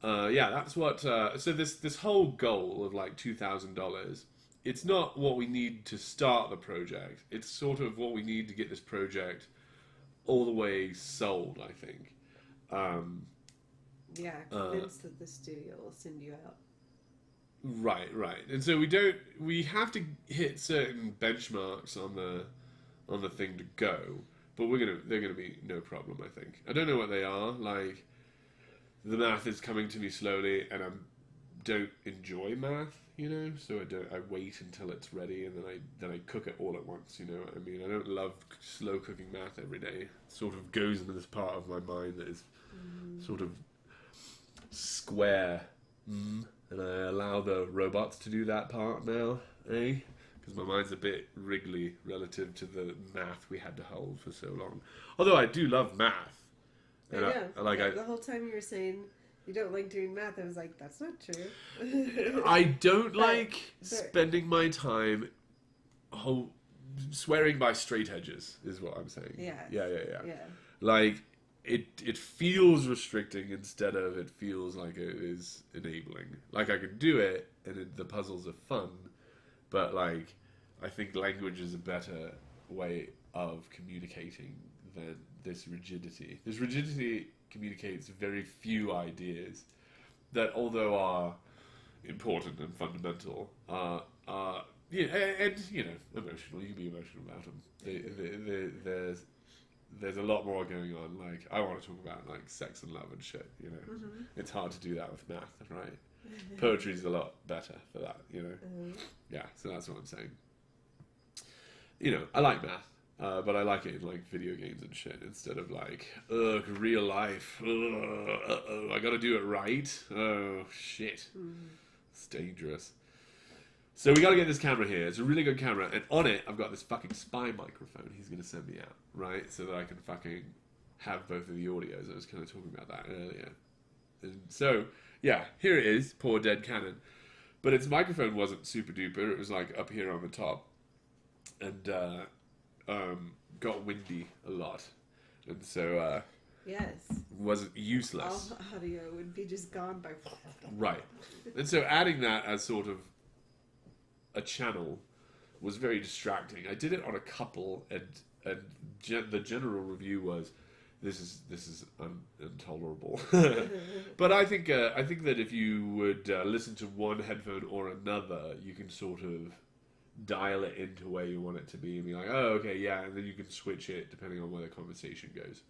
that's what. So this whole goal of like $2,000, it's not what we need to start the project. It's sort of what we need to get this project all the way sold, I think. Convinced that the studio will send you out. Right. And so we have to hit certain benchmarks on the thing to go, but they're gonna be no problem, I think. I don't know what they are, like. The math is coming to me slowly, and I don't enjoy math, so I wait until it's ready, and then I cook it all at once, you know what I mean? I don't love slow cooking math every day. It sort of goes into this part of my mind that is sort of square, and I allow the robots to do that part now, eh? Because my mind's a bit wriggly relative to the math we had to hold for so long. Although I do love math. The whole time you were saying you don't like doing math, I was like, that's not true. I don't like spending my time swearing by straight edges, is what I'm saying. Yeah. Like, it feels restricting instead of it feels like it is enabling. Like, I can do it, and the puzzles are fun, but, like, I think language is a better way of communicating than this rigidity. This rigidity communicates very few ideas that, although are important and fundamental, are emotional. You can be emotional about them. There's a lot more going on. Like, I want to talk about like sex and love and shit. It's hard to do that with math, right? Poetry's a lot better for that. Yeah. So that's what I'm saying. I like math. But I like it in like video games and shit instead of like, real life. I gotta do it right. Oh, shit. It's dangerous. So we gotta get this camera here. It's a really good camera. And on it, I've got this fucking spy microphone he's gonna send me out, right? So that I can fucking have both of the audios. I was kind of talking about that earlier. And so, yeah, here it is. Poor dead Canon. But its microphone wasn't super duper. It was like up here on the top. And, got windy a lot, and so wasn't useless. All audio would be just gone by. Right, and so adding that as sort of a channel was very distracting. I did it on a couple, and the general review was, this is intolerable. But I think that if you would listen to one headphone or another, you can sort of dial it into where you want it to be and be like, oh, okay, yeah, and then you can switch it depending on where the conversation goes.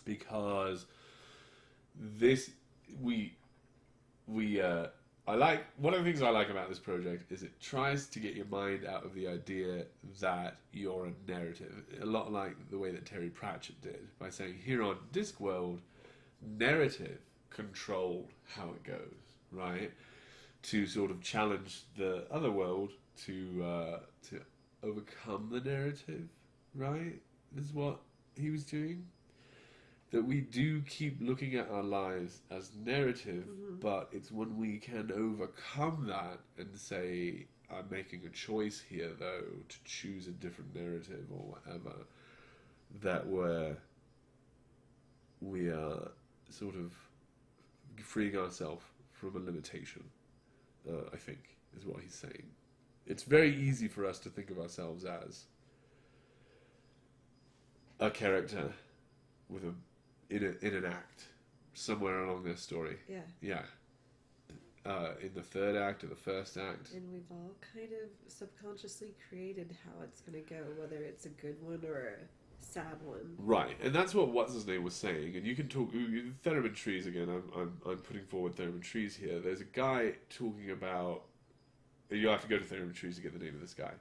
Because we I like one of the things I like about this project is it tries to get your mind out of the idea that you're a narrative, a lot like the way that Terry Pratchett did by saying here on Discworld, narrative controlled how it goes, right? To sort of challenge the other world to overcome the narrative, right? Is what he was doing. That we do keep looking at our lives as narrative, but it's when we can overcome that and say, I'm making a choice here, though, to choose a different narrative or whatever, that we are sort of freeing ourselves from a limitation, I think, is what he's saying. It's very easy for us to think of ourselves as a character with in an act somewhere along this story. Yeah. In the third act or the first act. And we've all kind of subconsciously created how it's going to go, whether it's a good one or a sad one. Right, and that's what what's his name was saying. And you can talk Theremin Trees again. I'm putting forward Theremin Trees here. There's a guy talking about. You have to go to Themin Trees to get the name of this guy.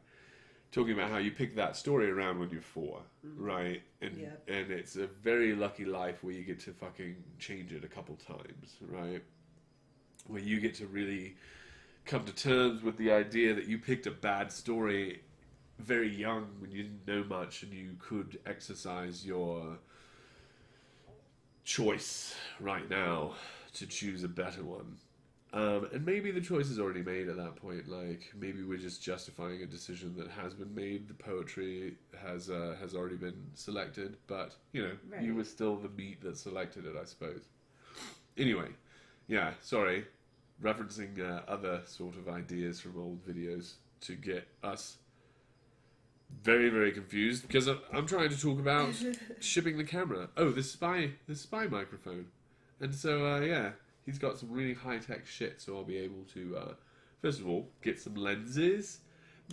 Talking about how you pick that story around when you're 4, right? And and it's a very lucky life where you get to fucking change it a couple times, right? Where you get to really come to terms with the idea that you picked a bad story very young when you didn't know much and you could exercise your choice right now to choose a better one. And maybe the choice is already made at that point. Like maybe we're just justifying a decision that has been made. The poetry has already been selected, but you know, you were still the meat that selected it, I suppose. Anyway, yeah. Sorry, referencing other sort of ideas from old videos to get us very, very confused because I'm trying to talk about shipping the camera. Oh, the spy microphone, and so yeah. He's got some really high-tech shit, so I'll be able to, first of all, get some lenses,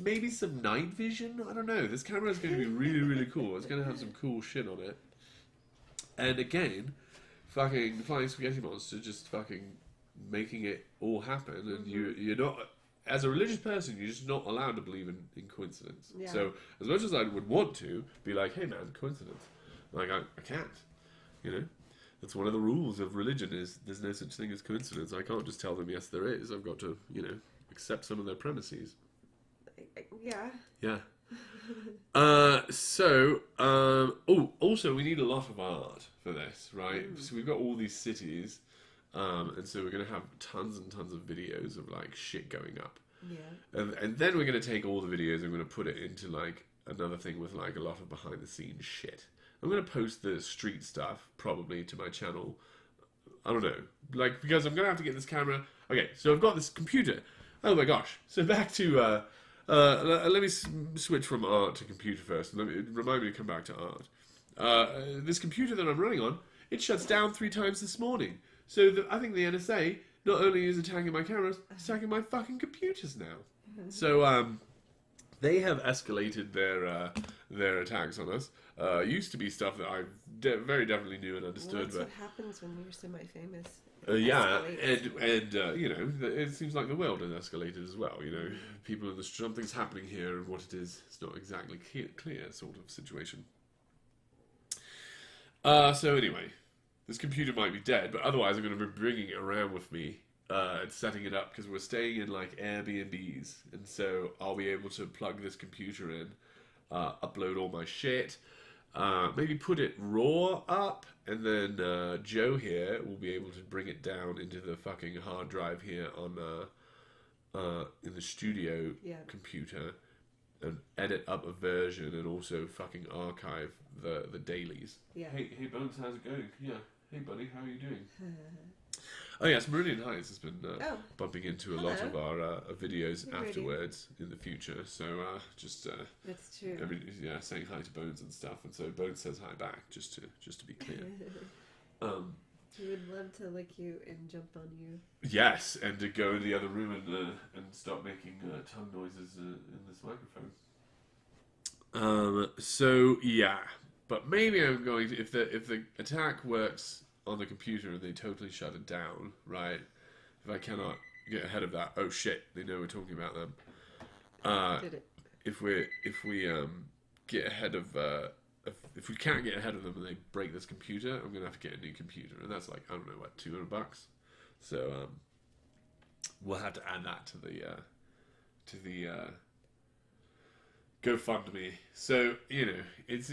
maybe some night vision. I don't know. This camera is going to be really, really cool. It's going to have some cool shit on it. And again, fucking Flying Spaghetti Monster just fucking making it all happen. And you're not, as a religious person, you're just not allowed to believe in coincidence. Yeah. So as much as I would want to be like, hey man, coincidence. Like, I can't, you know? That's one of the rules of religion is there's no such thing as coincidence. I can't just tell them yes there is. I've got to, you know, accept some of their premises. Yeah. Yeah. Also we need a lot of art for this, right? So we've got all these cities, and so we're going to have tons and tons of videos of like shit going up. Yeah. And then we're going to take all the videos and we're going to put it into like another thing with like a lot of behind the scenes shit. I'm going to post the street stuff, probably, to my channel. I don't know. Like, because I'm going to have to get this camera. Okay, so I've got this computer. Oh my gosh. So back to, let me switch from art to computer first. Remind me to come back to art. This computer that I'm running on, it shuts down 3 times this morning. So I think the NSA not only is attacking my cameras, it's attacking my fucking computers now. So, they have escalated their attacks on us. Used to be stuff that I very definitely knew and understood. Well, that's what happens when you're semi-famous. Yeah, and you know, it seems like the world has escalated as well. You know, people in the something's happening here, and what it is, it's not exactly clear sort of situation. So anyway, this computer might be dead, but otherwise I'm going to be bringing it around with me. And setting it up because we're staying in like Airbnbs, and so I'll be able to plug this computer in, upload all my shit, maybe put it raw up, and then Joe here will be able to bring it down into the fucking hard drive here on in the studio computer, and edit up a version, and also fucking archive the dailies. Yeah. Hey Bones, how's it going? Yeah. Hey buddy, how are you doing? Oh yes, Meridian Heights has been bumping into a lot of our videos afterwards in the future. So just that's true. Saying hi to Bones and stuff, and so Bones says hi back, just to be clear. He would love to lick you and jump on you. Yes, and to go in the other room and start making tongue noises in this microphone. So yeah, but maybe I'm going to if the attack works on the computer and they totally shut it down, right? if I cannot get ahead of that, oh shit, they know we're talking about them. Did it? If we get ahead of if we can't get ahead of them and they break this computer, I'm gonna have to get a new computer, and that's like, I don't know, what, $200. So we'll have to add that to the GoFundMe. So, you know, it's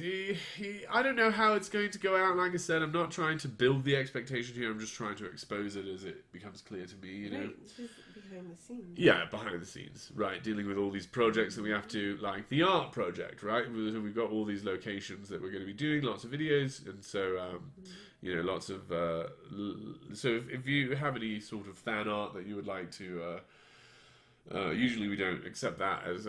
I don't know how it's going to go out. Like I said, I'm not trying to build the expectation here. I'm just trying to expose it as it becomes clear to me, you know. Right, it's just behind the scenes. Yeah, behind the scenes, right? Dealing with all these projects that we have to, like the art project, right? We've got all these locations that we're going to be doing, lots of videos, and so, you know, lots of. So if you have any sort of fan art that you would like to, usually we don't accept that as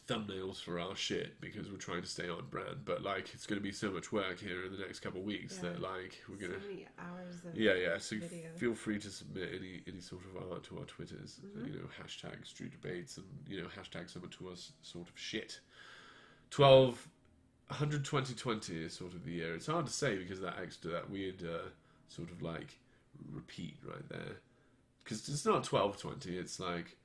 thumbnails for our shit because we're trying to stay on brand, but like it's going to be so much work here in the next couple of weeks that like we're gonna so many hours of so video. feel free to submit any sort of art to our Twitters, you know, hashtag Street Debates, and you know, hashtag someone to us sort of shit. 2020 is sort of the year. It's hard to say because that weird sort of like repeat right there, because it's not 1220, it's like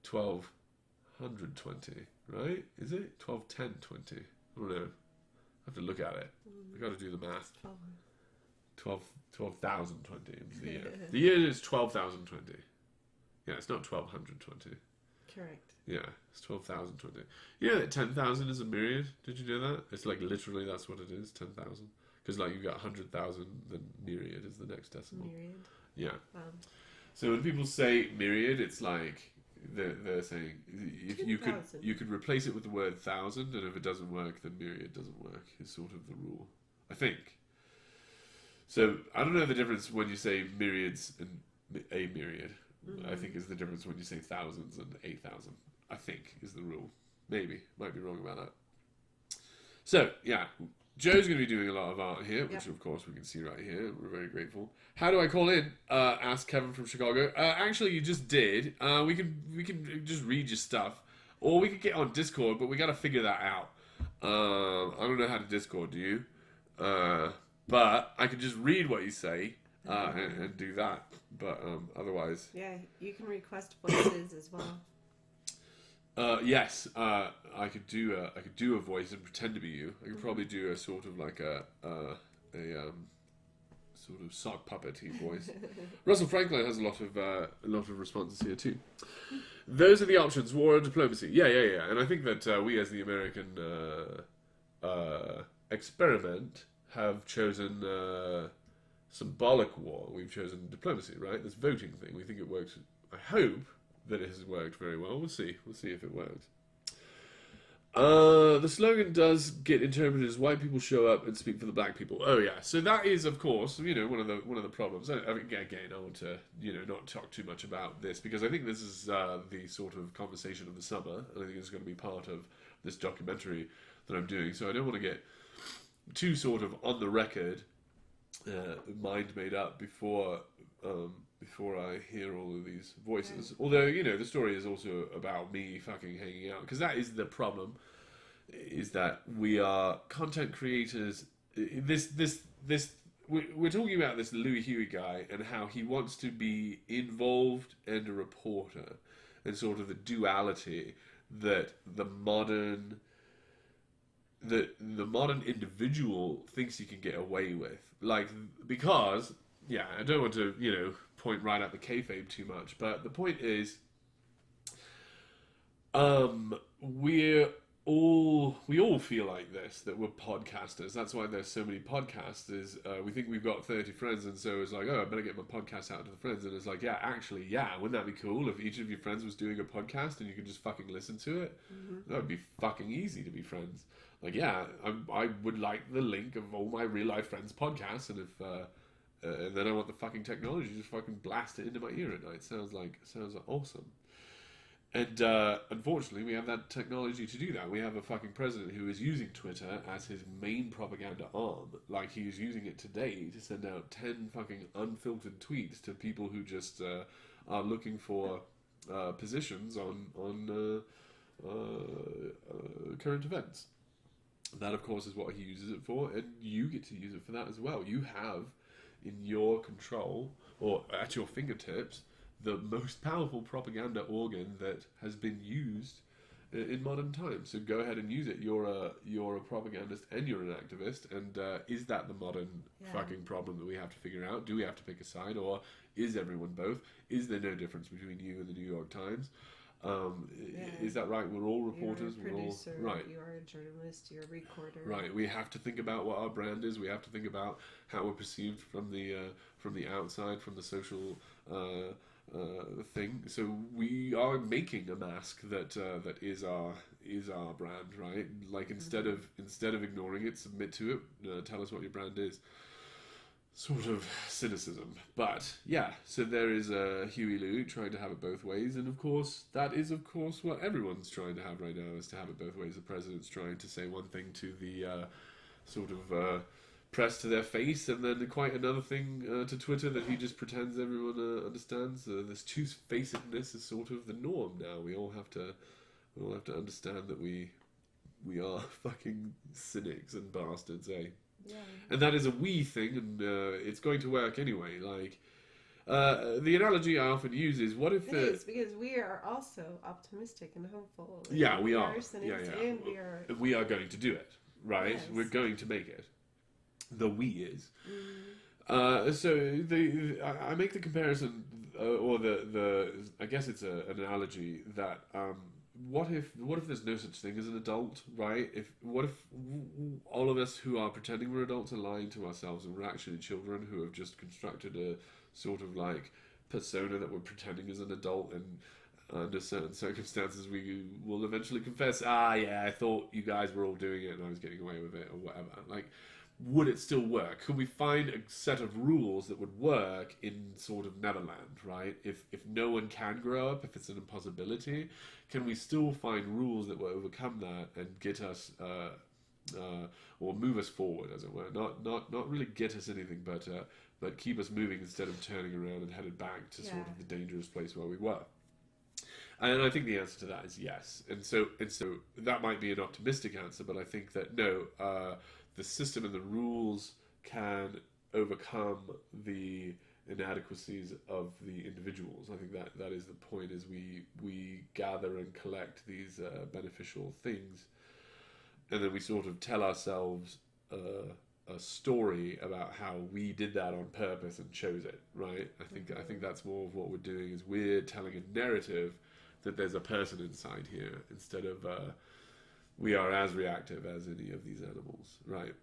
1220, right? Is it 121020? I don't know. I have to look at it. I got to do the math. 12,020 is the year. The year is 12,020. Yeah, it's not 1220. Correct. Yeah, it's 12,020. You know that 10,000 is a myriad? Did you know that? It's like literally that's what it is, 10,000. Because like you've got 100,000, then myriad is the next decimal. Myriad. Yeah. Wow. So when people say myriad, it's like they're saying if you could 10,000. replace it with the word thousand, and if it doesn't work, then myriad doesn't work. Is sort of the rule, I think. So I don't know the difference when you say myriads and a myriad. I think is the difference when you say thousands and 8,000. I think is the rule. Maybe might be wrong about that. So yeah. Joe's going to be doing a lot of art here, which of course we can see right here. We're very grateful. How do I call in? Asked Kevin from Chicago. Actually, you just did. We can just read your stuff, or we could get on Discord, but we got to figure that out. I don't know how to Discord. Do you? But I can just read what you say and do that. But otherwise, Yeah, you can request voices as well. yes, I could do a voice and pretend to be you. I could probably do a sort of like a sort of sock puppety voice. Russell Franklin has a lot of responses here too. Those are the options: war or diplomacy. Yeah. And I think that we, as the American experiment, have chosen symbolic war. We've chosen diplomacy, right? This voting thing. We think it works. I hope that it has worked very well. We'll see. We'll see if it works. The slogan does get interpreted as white people show up and speak for the black people. Oh yeah, so that is of course, you know, one of the problems. I mean, again, I want to, you know, not talk too much about this because I think this is the sort of conversation of the summer, and I think it's going to be part of this documentary that I'm doing. So I don't want to get too sort of on the record, mind made up before I hear all of these voices. Yeah. Although, you know, the story is also about me fucking hanging out. Because that is the problem, is that we are content creators. We're talking about this Louis Huey guy and how he wants to be involved and a reporter. And sort of the duality that the modern individual thinks he can get away with. Like, because... Yeah, I don't want to, you know, point right at the kayfabe too much, but the point is, we all feel like this, that we're podcasters. That's why there's so many podcasters. We think we've got 30 friends, and so it's like, oh, I better get my podcast out to the friends. And it's like, yeah, actually, yeah, wouldn't that be cool if each of your friends was doing a podcast and you could just fucking listen to it? Mm-hmm. That would be fucking easy to be friends. Like, yeah, I would like the link of all my real life friends' podcasts, and if... and then I want the fucking technology to just fucking blast it into my ear at night. Sounds like awesome. And unfortunately, we have that technology to do that. We have a fucking president who is using Twitter as his main propaganda arm. Like, he's using it today to send out 10 fucking unfiltered tweets to people who just are looking for positions on current events. That, of course, is what he uses it for, and you get to use it for that as well. You have... in your control or at your fingertips the most powerful propaganda organ that has been used in modern times. So go ahead and use it. You're a propagandist and you're an activist. And is that the modern fucking problem that we have to figure out? Do we have to pick a side, or is everyone both? Is there no difference between you and the New York Times? Is that right? We're all reporters. You're a producer, we're all right. You are a journalist. You're a recorder. Right. We have to think about what our brand is. We have to think about how we're perceived from the outside, from the social thing. So we are making a mask that is our brand, right? Like instead of ignoring it, submit to it. Tell us what your brand is. Sort of cynicism, but yeah. So there is Huey Lewis trying to have it both ways, and of course that is what everyone's trying to have right now, is to have it both ways. The president's trying to say one thing to the sort of press to their face, and then quite another thing to Twitter that he just pretends everyone understands. This two-facedness is sort of the norm now. We all have to understand that we are fucking cynics and bastards, eh? Yeah. And that is a we thing, and it's going to work anyway. Like, the analogy I often use is, what if... It is, because we are also optimistic and hopeful. And yeah, we are. Cynics, Yeah. And we are... We are going to do it, right? Yes. We're going to make it. The we is. Mm. So I make the comparison, or I guess it's an analogy that... What if there's no such thing as an adult, right? What if all of us who are pretending we're adults are lying to ourselves, and we're actually children who have just constructed a sort of like persona that we're pretending is an adult, and under certain circumstances we will eventually confess, yeah, I thought you guys were all doing it and I was getting away with it, or whatever. Like, would it still work? Could we find a set of rules that would work in sort of Neverland, right? If no one can grow up, if it's an impossibility, can we still find rules that will overcome that and get us, or move us forward, as it were? Not really get us anything, but keep us moving instead of turning around and headed back to sort of the dangerous place where we were. And I think the answer to that is yes. And so that might be an optimistic answer, but I think that no. The system and the rules can overcome the inadequacies of the individuals. I think that is the point, is we gather and collect these beneficial things, and then we sort of tell ourselves a story about how we did that on purpose and chose it, right? I think that's more of what we're doing, is we're telling a narrative that there's a person inside here, instead of we are as reactive as any of these animals, right?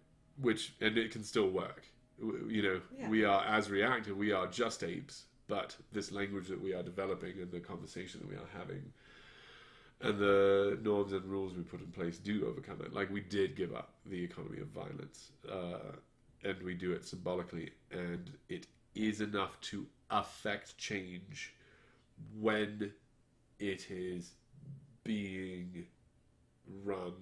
And it can still work. We are as reactive, we are just apes, but this language that we are developing and the conversation that we are having and the norms and rules we put in place do overcome it. Like, we did give up the economy of violence, and we do it symbolically, and it is enough to affect change when it is being run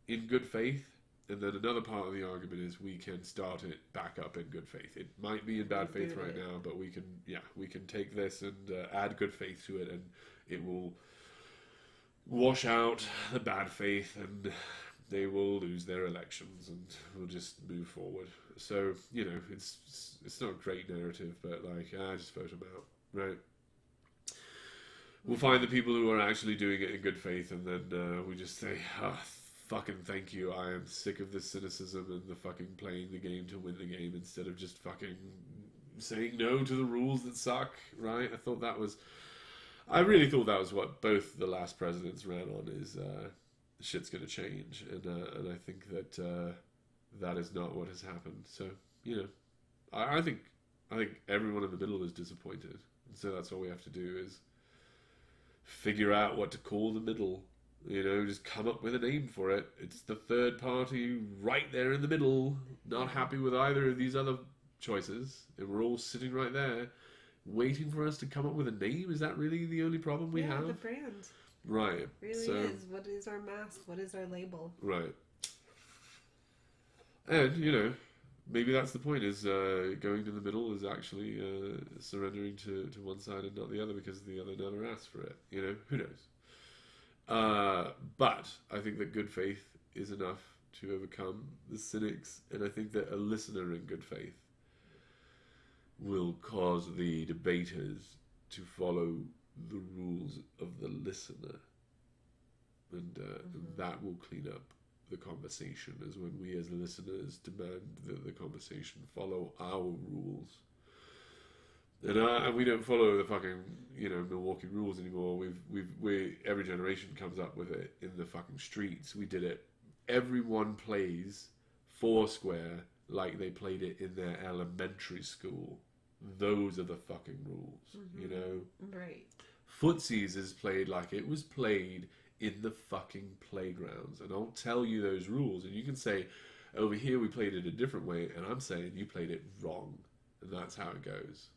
in good faith. And then another part of the argument is we can start it back up in good faith. It might be in bad faith right now, but we can take this and add good faith to it, and it will wash out the bad faith, and they will lose their elections, and we'll just move forward. So, it's not a great narrative, but just vote them out, right? We'll find the people who are actually doing it in good faith, and then we just say, fucking thank you, I am sick of this cynicism and the fucking playing the game to win the game instead of just fucking saying no to the rules that suck, right? I really thought that was what both the last presidents ran on, is shit's gonna change, and I think that that is not what has happened. So, I think everyone in the middle is disappointed, and so that's all we have to do is figure out what to call the middle. Just come up with a name for it. It's the third party right there in the middle, not happy with either of these other choices, and we're all sitting right there waiting for us to come up with a name. Is that really the only problem we have? The brand. Right. It really is. What is our mask? What is our label? Right. And, maybe that's the point, is going to the middle is actually surrendering to one side and not the other, because the other never asked for it. Who knows? But I think that good faith is enough to overcome the cynics, and I think that a listener in good faith will cause the debaters to follow the rules of the listener, and that will clean up the conversation, as when we as listeners demand that the conversation follow our rules. And we don't follow the fucking, Milwaukee rules anymore. We every generation comes up with it in the fucking streets. We did it. Everyone plays Foursquare like they played it in their elementary school. Those are the fucking rules, Right. Footsies is played like it was played in the fucking playgrounds. And I'll tell you those rules, and you can say, over here we played it a different way, and I'm saying you played it wrong. And that's how it goes.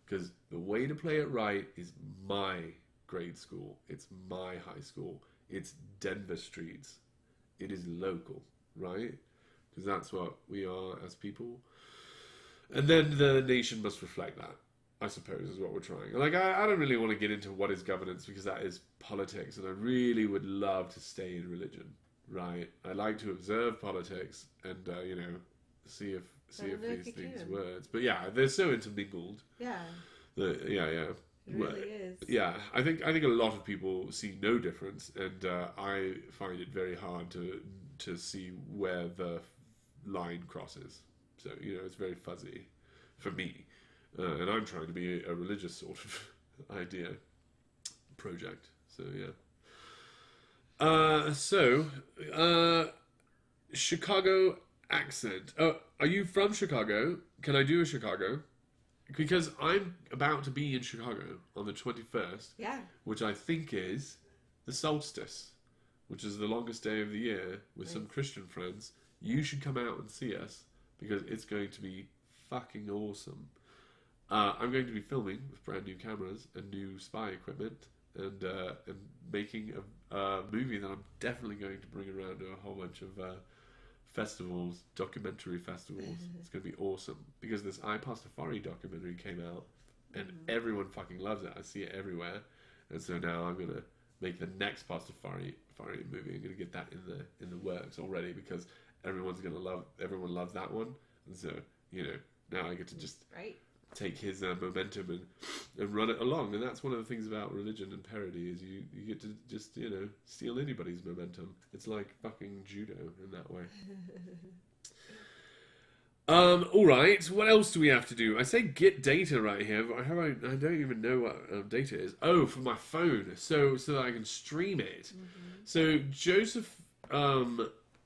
Because the way to play it right is my grade school. It's my high school. It's Denver streets. It is local, right? Because that's what we are as people. And then the nation must reflect that, I suppose, is what we're trying. Like, I don't really want to get into what is governance, because that is politics, and I really would love to stay in religion, right? I like to observe politics and, see if these things words. But yeah, they're so intermingled. Yeah. It really is. Yeah, I think a lot of people see no difference, and I find it very hard to see where the line crosses. So it's very fuzzy for me, and I'm trying to be a religious sort of idea project. So yeah. Chicago accent. Oh, are you from Chicago? Can I do a Chicago? Because I'm about to be in Chicago on the 21st, Yeah. which I think is the solstice, which is the longest day of the year, with some Christian friends. You should come out and see us, because it's going to be fucking awesome. I'm going to be filming with brand new cameras and new spy equipment, and making a movie that I'm definitely going to bring around to a whole bunch of festivals, documentary festivals. It's going to be awesome, because this I Pastafari documentary came out, and everyone fucking loves it. I see it everywhere, and so now I'm going to make the next Pastafari movie. I'm going to get that in the works already, because everyone loves that one, and so now I get to just take his momentum and run it along. And that's one of the things about religion and parody, is you get to just steal anybody's momentum. It's like fucking judo in that way. All right, what else do we have to do? I say get data right here, but I don't even know what data is. Oh, for my phone, so that I can stream it. So Joseph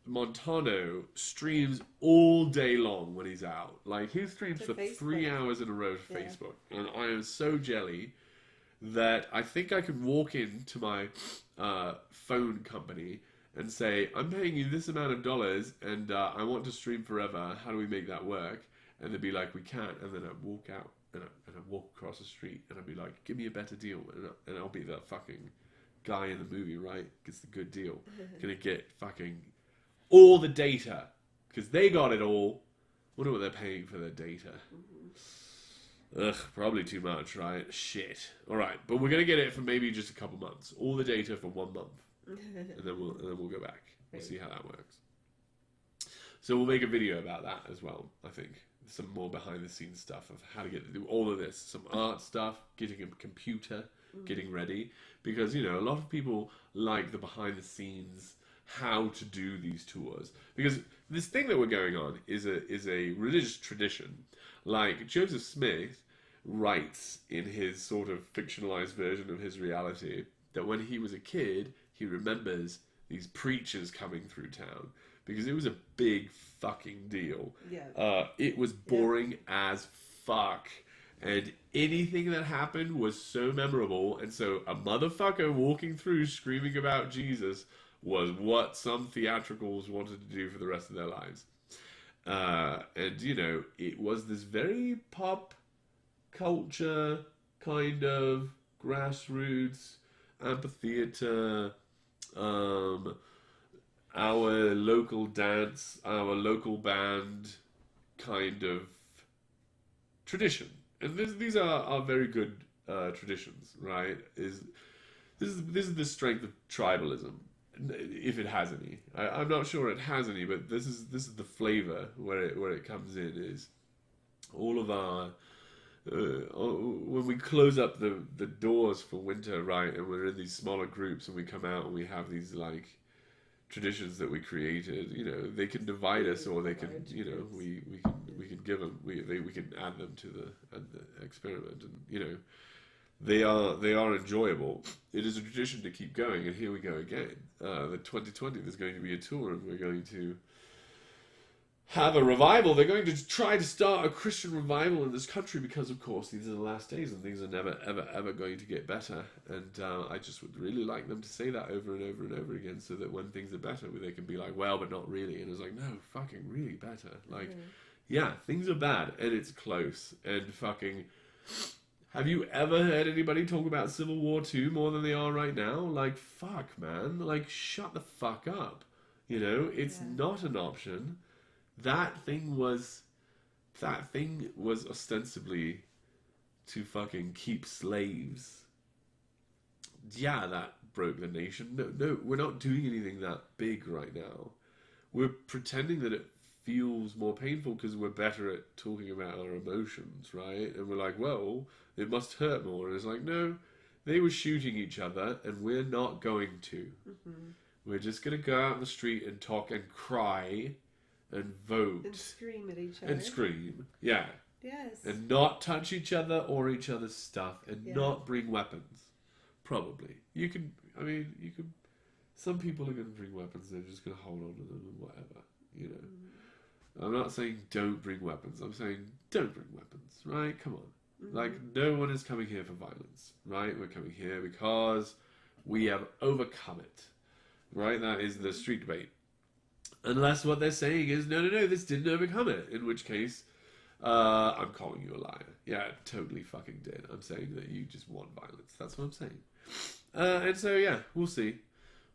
Montano streams all day long when he's out. Like, he streams for Facebook. 3 hours in a row to Facebook, and I am so jelly that I think I could walk into my phone company and say, I'm paying you this amount of dollars, and I want to stream forever. How do we make that work? And they'd be like, we can't. And then I'd walk out, and I'd walk across the street, and I'd be like, give me a better deal. And I'll be the fucking guy in the movie, right? Gets the good deal. Gonna get fucking all the data, because they got it all. Wonder what they're paying for their data. Ugh, probably too much, right? Shit. All right, but we're gonna get it for maybe just a couple months. All the data for 1 month, and then we'll go back. We'll see how that works. So we'll make a video about that as well. I think some more behind the scenes stuff of how to get to do all of this, some art stuff, getting a computer, getting ready, because a lot of people like the behind the scenes, how to do these tours, because this thing that we're going on is a religious tradition. Like, Joseph Smith writes in his sort of fictionalized version of his reality that when he was a kid, he remembers these preachers coming through town, because it was a big fucking deal. It was boring as fuck, and anything that happened was so memorable, and so a motherfucker walking through screaming about Jesus was what some theatricals wanted to do for the rest of their lives. And, it was this very pop culture kind of grassroots amphitheater, our local dance, our local band kind of tradition. And these are very good traditions, right? This is the strength of tribalism. if it has any. I'm not sure it has any, but this is the flavor where it comes in, is all of our when we close up the doors for winter, right, and we're in these smaller groups and we come out and we have these like traditions that we created. You know, they can divide us, or they can, you know, we can give them, we can add them to the experiment, and you know, they are enjoyable. It is a tradition to keep going, and here we go again. The 2020, there's going to be a tour, and we're going to have a revival. They're going to try to start a Christian revival in this country because, of course, these are the last days and things are never, ever, ever going to get better. And I just would really like them to say that over and over and over again, so that when things are better, they can be like, well, but not really. And it's like, no, fucking really better. Like, yeah, things are bad and it's close. And fucking, have you ever heard anybody talk about Civil War II more than they are right now? Like, fuck, man. Like, shut the fuck up. You know, it's not an option. That thing was ostensibly to fucking keep slaves. Yeah, that broke the nation. No, we're not doing anything that big right now. We're pretending that it feels more painful because we're better at talking about our emotions, right? And we're like, well, it must hurt more. And it's like, no, they were shooting each other and we're not going to. Mm-hmm. We're just going to go out in the street and talk and cry and vote. And scream at each other. And scream, yeah. Yes. And not touch each other or each other's stuff, and not bring weapons. Probably. You can, some people are going to bring weapons, they're just going to hold on to them and whatever, you know. I'm not saying don't bring weapons, I'm saying don't bring weapons, right? Come on. Like, no one is coming here for violence, right? We're coming here because we have overcome it, right? That is the street debate. Unless what they're saying is, no, this didn't overcome it. In which case, I'm calling you a liar. Yeah, it totally fucking did. I'm saying that you just want violence. That's what I'm saying. And so, yeah, we'll see.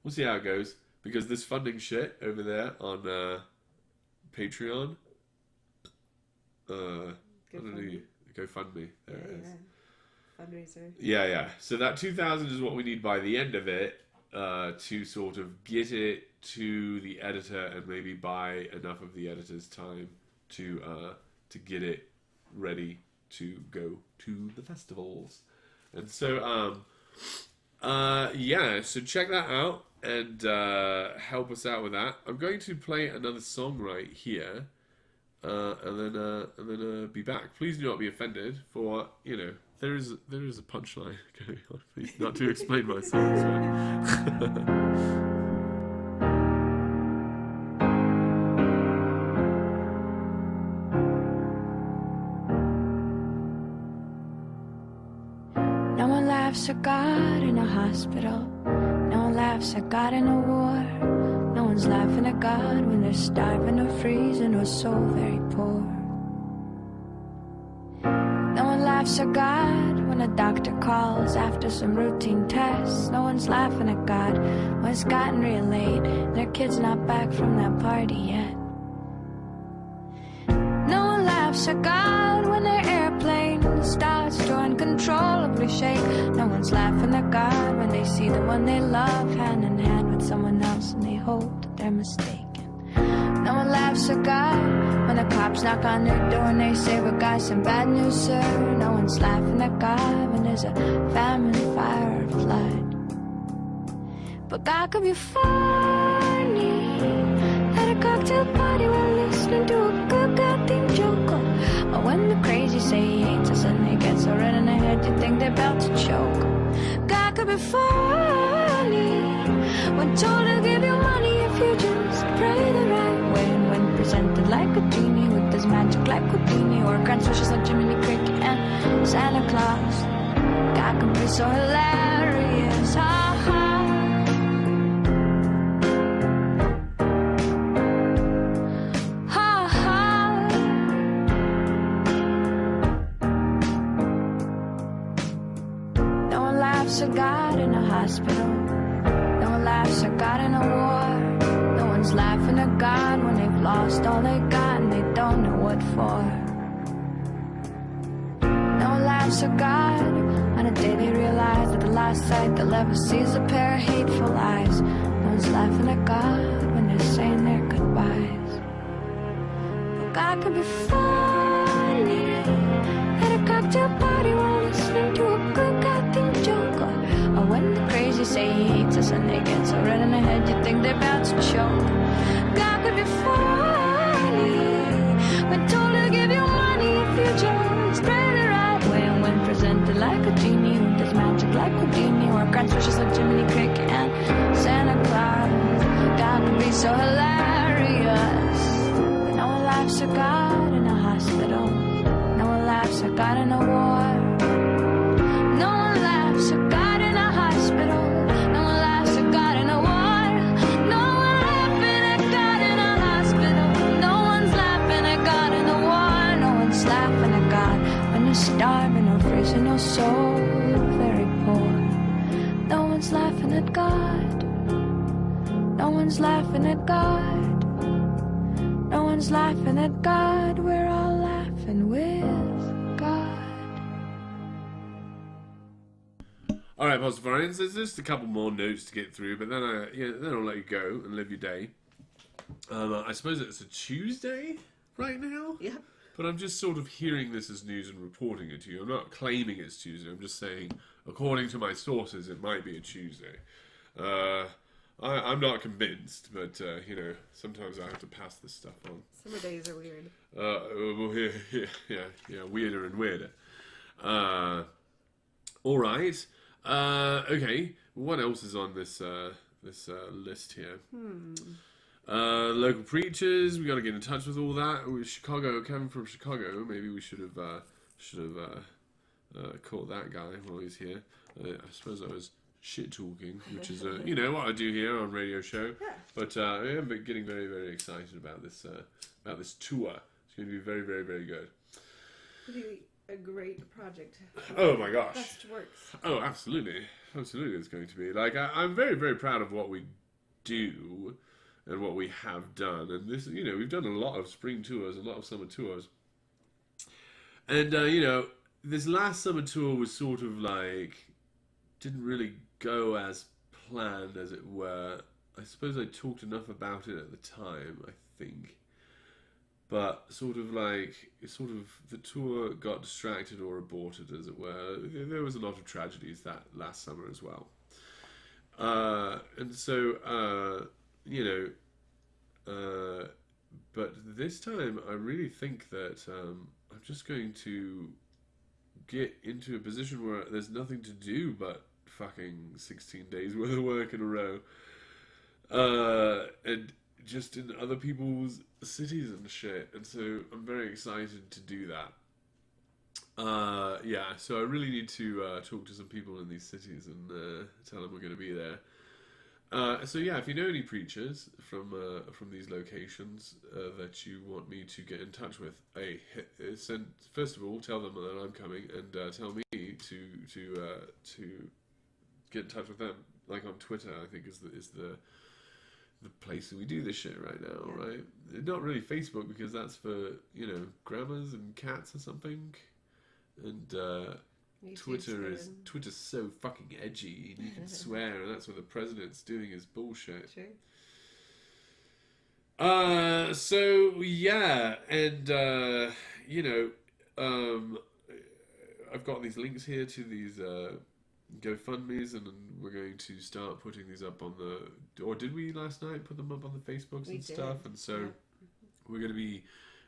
We'll see how it goes. Because this funding shit over there on Patreon, GoFundMe. There it is. Fundraiser. Yeah. So that 2,000 is what we need by the end of it to sort of get it to the editor and maybe buy enough of the editor's time to get it ready to go to the festivals. And so so check that out and help us out with that. I'm going to play another song right here and then be back. Please do not be offended, for you know there is a punchline going on. Please, not to explain myself as well. At God in a hospital. No one laughs at God in a war. No one's laughing at God when they're starving or freezing or so very poor. No one laughs at God when a doctor calls after some routine tests. No one's laughing at God when it's gotten real late and their kid's not back from that party yet. No one laughs at God when their airplane starts to uncontrollably shake. No one's laughing at God when they see the one they love hand in hand with someone else and they hope that they're mistaken. No one laughs at God when the cops knock on their door and they say, we got some bad news, sir. No one's laughing at God when there's a famine, fire, or flood. But God could be funny at a cocktail party while listening to a good goddamn joke. Or when the crazy say he hates us and they get so red in the head you think they're about to choke. God could be funny when told to give you money if you just pray the right way. And when presented like a genie with his magic like Houdini, or grants wishes like Jiminy Cricket and Santa Claus, God could be so hilarious. Ha ha. At God in a hospital. No one laughs at God in a war. No one's laughing at God when they've lost all they got and they don't know what for. No one laughs at God on a day they realize that the last sight they'll ever see is a pair of hateful eyes. No one's one's laughing at God when they're saying their goodbyes. But God could be funny at a cocktail party while listening to a good goddamn joke. Or when the crazy say he hates us and they get so red in the head you think they're about to choke. God could be funny when told to give you money if you just spread it right way. And when presented like a genie who does magic like Houdini or grants wishes like Jiminy Cricket and Santa Claus. God could be so hilarious. But no one laughs at God in a hospital. No one laughs at God in a war. No one laughs at God in a hospital. No one laughs at God in a war. No one laughing at God in a hospital. No one's laughing at God in a war. No one's laughing at God when you're starving or freezing your soul very poor. No one's laughing at God. No one's laughing at God. No one's laughing at God. We're all laughing with God. All right, Pastafarians, there's just a couple more notes to get through, but then I'll let you go and live your day. I suppose it's a Tuesday right now? Yeah. But I'm just sort of hearing this as news and reporting it to you. I'm not claiming it's Tuesday. I'm just saying, according to my sources, it might be a Tuesday. I'm not convinced, but, sometimes I have to pass this stuff on. Summer days are weird. Yeah, weirder and weirder. All right. Okay. What else is on this list here? Local preachers. We got to get in touch with all that. With Chicago, Kevin from Chicago. Maybe we should have caught that guy while he's here. I suppose I was shit talking, which is what I do here on RadioShow. Yeah. But I'm getting very, very excited about this tour. It's going to be very, very, very good. It'll be a great project. Oh my gosh. Best works. Oh, absolutely. Absolutely it's going to be. Like, I'm very, very proud of what we do and what we have done. And this, we've done a lot of spring tours, a lot of summer tours. And, this last summer tour was sort of like, didn't really go as planned, as it were. I suppose I talked enough about it at the time, I think. But the tour got distracted or aborted, as it were. There was a lot of tragedies that last summer as well. But this time I really think that I'm just going to get into a position where there's nothing to do but fucking 16 days worth of work in a row. And just in other people's cities and shit. And so I'm very excited to do that. So I really need to talk to some people in these cities and tell them we're going to be there. If you know any preachers from these locations that you want me to get in touch with, first of all, tell them that I'm coming, and tell me to get in touch with them. Like on Twitter, I think is the place that we do this shit right now, right? Not really Facebook, because that's for grandmas and cats or something, and Twitter's so fucking edgy, and you can swear, and that's what the president's doing is bullshit. Sure. I've got these links here to these GoFundMes, and we're going to start putting these up on or did we last night put them up on the Facebooks and stuff? And so we're going to be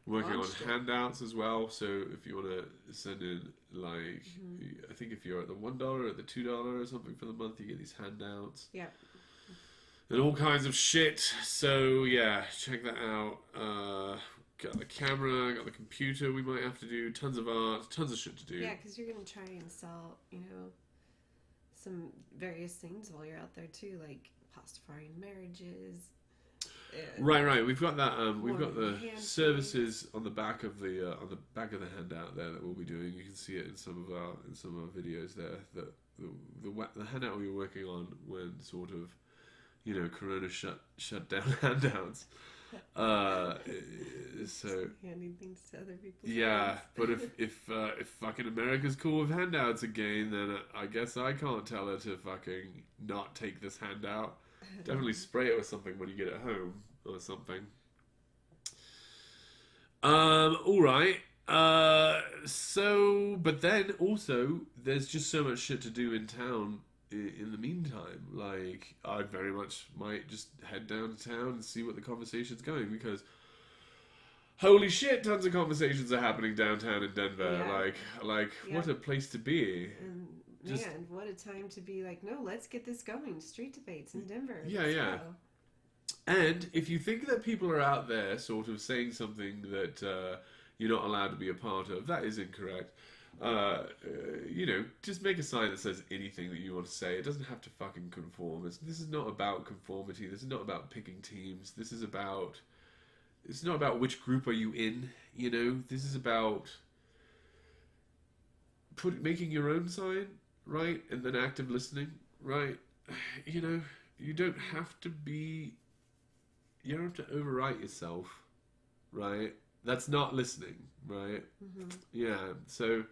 working on handouts as well. So if you want to send in, like, I think if you're at the $1 or the $2 or something for the month, you get these handouts. Yeah. And all kinds of shit. So yeah, check that out. Got the camera, got the computer. We might have to do tons of art, tons of shit to do. Yeah, because you're going to try and sell, some various things while you're out there too, like Pastafarian marriages. Right. We've got that. We've got the services on the back of the handout there that we'll be doing. You can see it in some of our videos there. The handout we were working on when sort of, Corona shut down handouts. So handing things to other people. Yeah, but if fucking America's cool with handouts again, then I guess I can't tell her to fucking not take this handout. Definitely spray it with something when you get it home or something. All right. So, but then also, there's just so much shit to do in town in the meantime. Like, I very much might just head down to town and see what the conversation's going, because holy shit, tons of conversations are happening downtown in Denver. Yeah. Like, what a place to be. And Just- man, what a time to be like, no, let's get this going. Street debates in Denver. Yeah, Let's yeah. go. And if you think that people are out there sort of saying something that you're not allowed to be a part of, that is incorrect. Just make a sign that says anything that you want to say. It doesn't have to fucking conform. This is not about conformity. This is not about picking teams. It's not about which group are you in. This is about making your own sign, right? And then active listening, right? You don't have to be. You don't have to overwrite yourself, right? That's not listening, right? Mm-hmm. Yeah, so...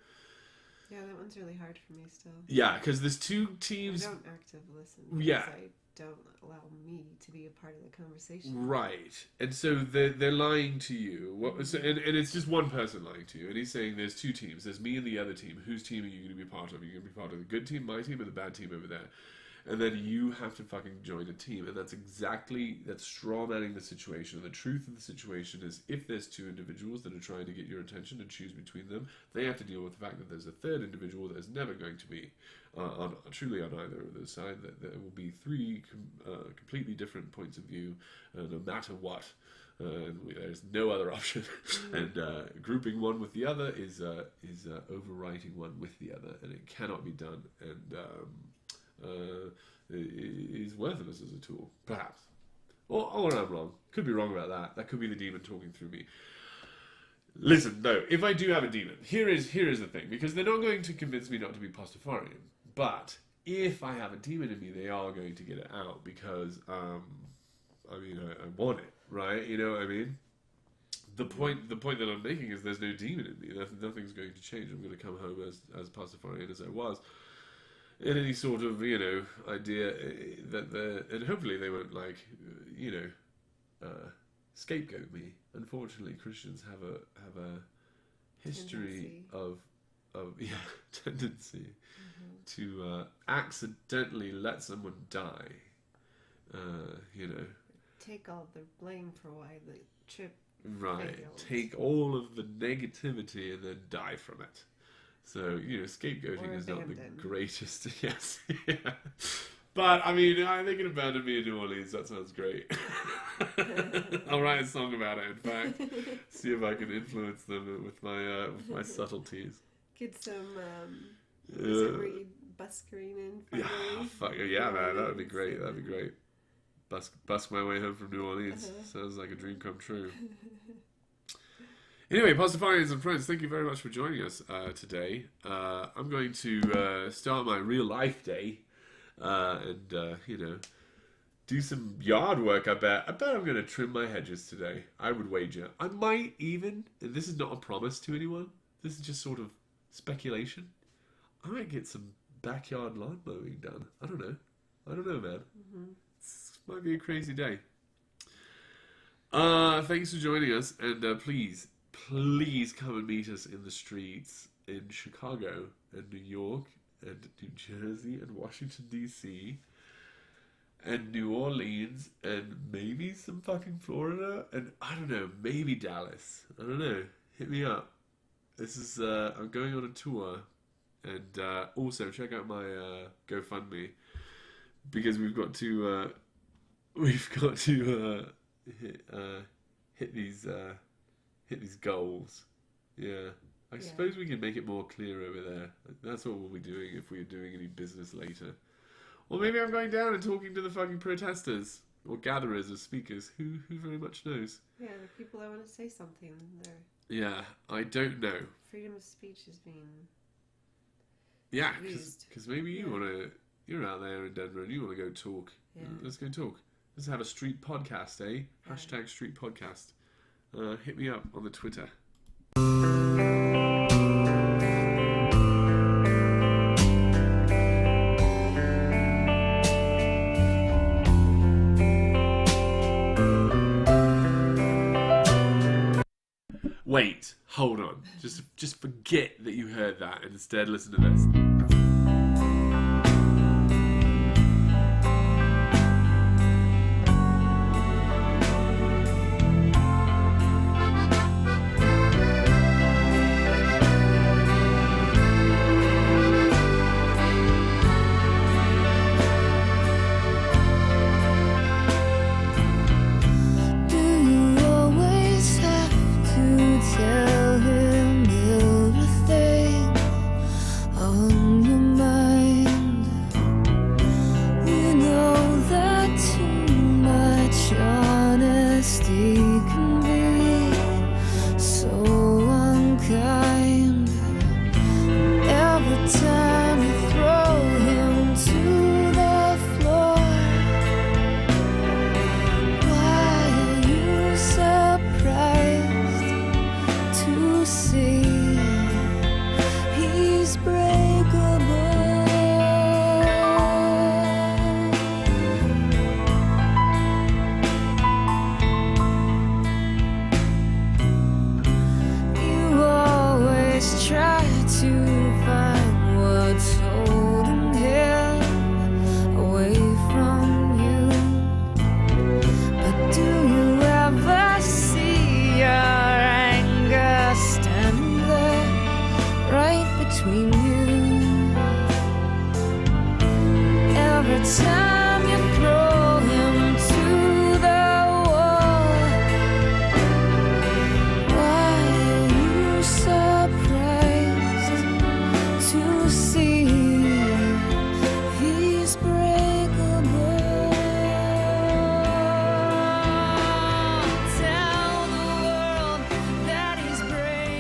Yeah, that one's really hard for me still. Yeah, because there's two I teams... don't active listen. Because Yeah. I don't allow me to be a part of the conversation. Right. And so they're lying to you. And it's just one person lying to you. And he's saying there's two teams. There's me and the other team. Whose team are you going to be part of? Are you going to be part of the good team, my team, or the bad team over there? And then you have to fucking join a team. And that's straw-manning the situation. And the truth of the situation is, if there's two individuals that are trying to get your attention and choose between them, they have to deal with the fact that there's a third individual that is never going to be truly on either of those sides. That there will be three completely different points of view, no matter what. There's no other option. And grouping one with the other is overwriting one with the other. And it cannot be done. And... is worthless as a tool, perhaps. Or I'm wrong. Could be wrong about that. That could be the demon talking through me. Listen, no. If I do have a demon, here is the thing. Because they're not going to convince me not to be Pastafarian. But if I have a demon in me, they are going to get it out. Because, I want it, right? You know what I mean? The point that I'm making is there's no demon in me. Nothing's going to change. I'm going to come home as Pastafarian as I was. In any sort of, idea that and hopefully they won't scapegoat me. Unfortunately, Christians have a history tendency to accidentally let someone die. Take all the blame for why the trip Right. failed. Take all of the negativity and then die from it. So, scapegoating Or is not the abandon. greatest. Yes. Yeah. But, they can abandon me in New Orleans. That sounds great. I'll write a song about it, in fact. See if I can influence them with my subtleties. Get some, is it where you buskering in? Yeah, finally? fuck yeah, man. That would be great. That'd be great. Busk my way home from New Orleans. Sounds like a dream come true. Anyway, Pastafarians and friends, thank you very much for joining us today. I'm going to start my real life day and do some yard work. I bet I'm going to trim my hedges today. I would wager. I might even, and this is not a promise to anyone, this is just sort of speculation, I might get some backyard lawn mowing done. I don't know, man. This might be a crazy day. Thanks for joining us, and please come and meet us in the streets in Chicago and New York and New Jersey and Washington, D.C. and New Orleans and maybe some fucking Florida and I don't know, maybe Dallas. I don't know. Hit me up. This is, I'm going on a tour, and also check out my GoFundMe, because we've got to hit these goals. Yeah. I suppose we can make it more clear over there. That's what we'll be doing if we're doing any business later. Or maybe I'm going down and talking to the fucking protesters or gatherers or speakers. Who very much knows? Yeah, the people that want to say something. Their Yeah, I don't know. freedom of speech is being Yeah, used. because maybe you're out there in Denver and you want to go talk. Yeah. Let's go talk. Let's have a street podcast, eh? Hashtag street podcast. Hit me up on the Twitter. hold on. Just forget that you heard that and instead listen to this. Tell him everything on your mind. You know that too much honesty can be so unkind. Every time you throw him to the floor, why are you surprised to see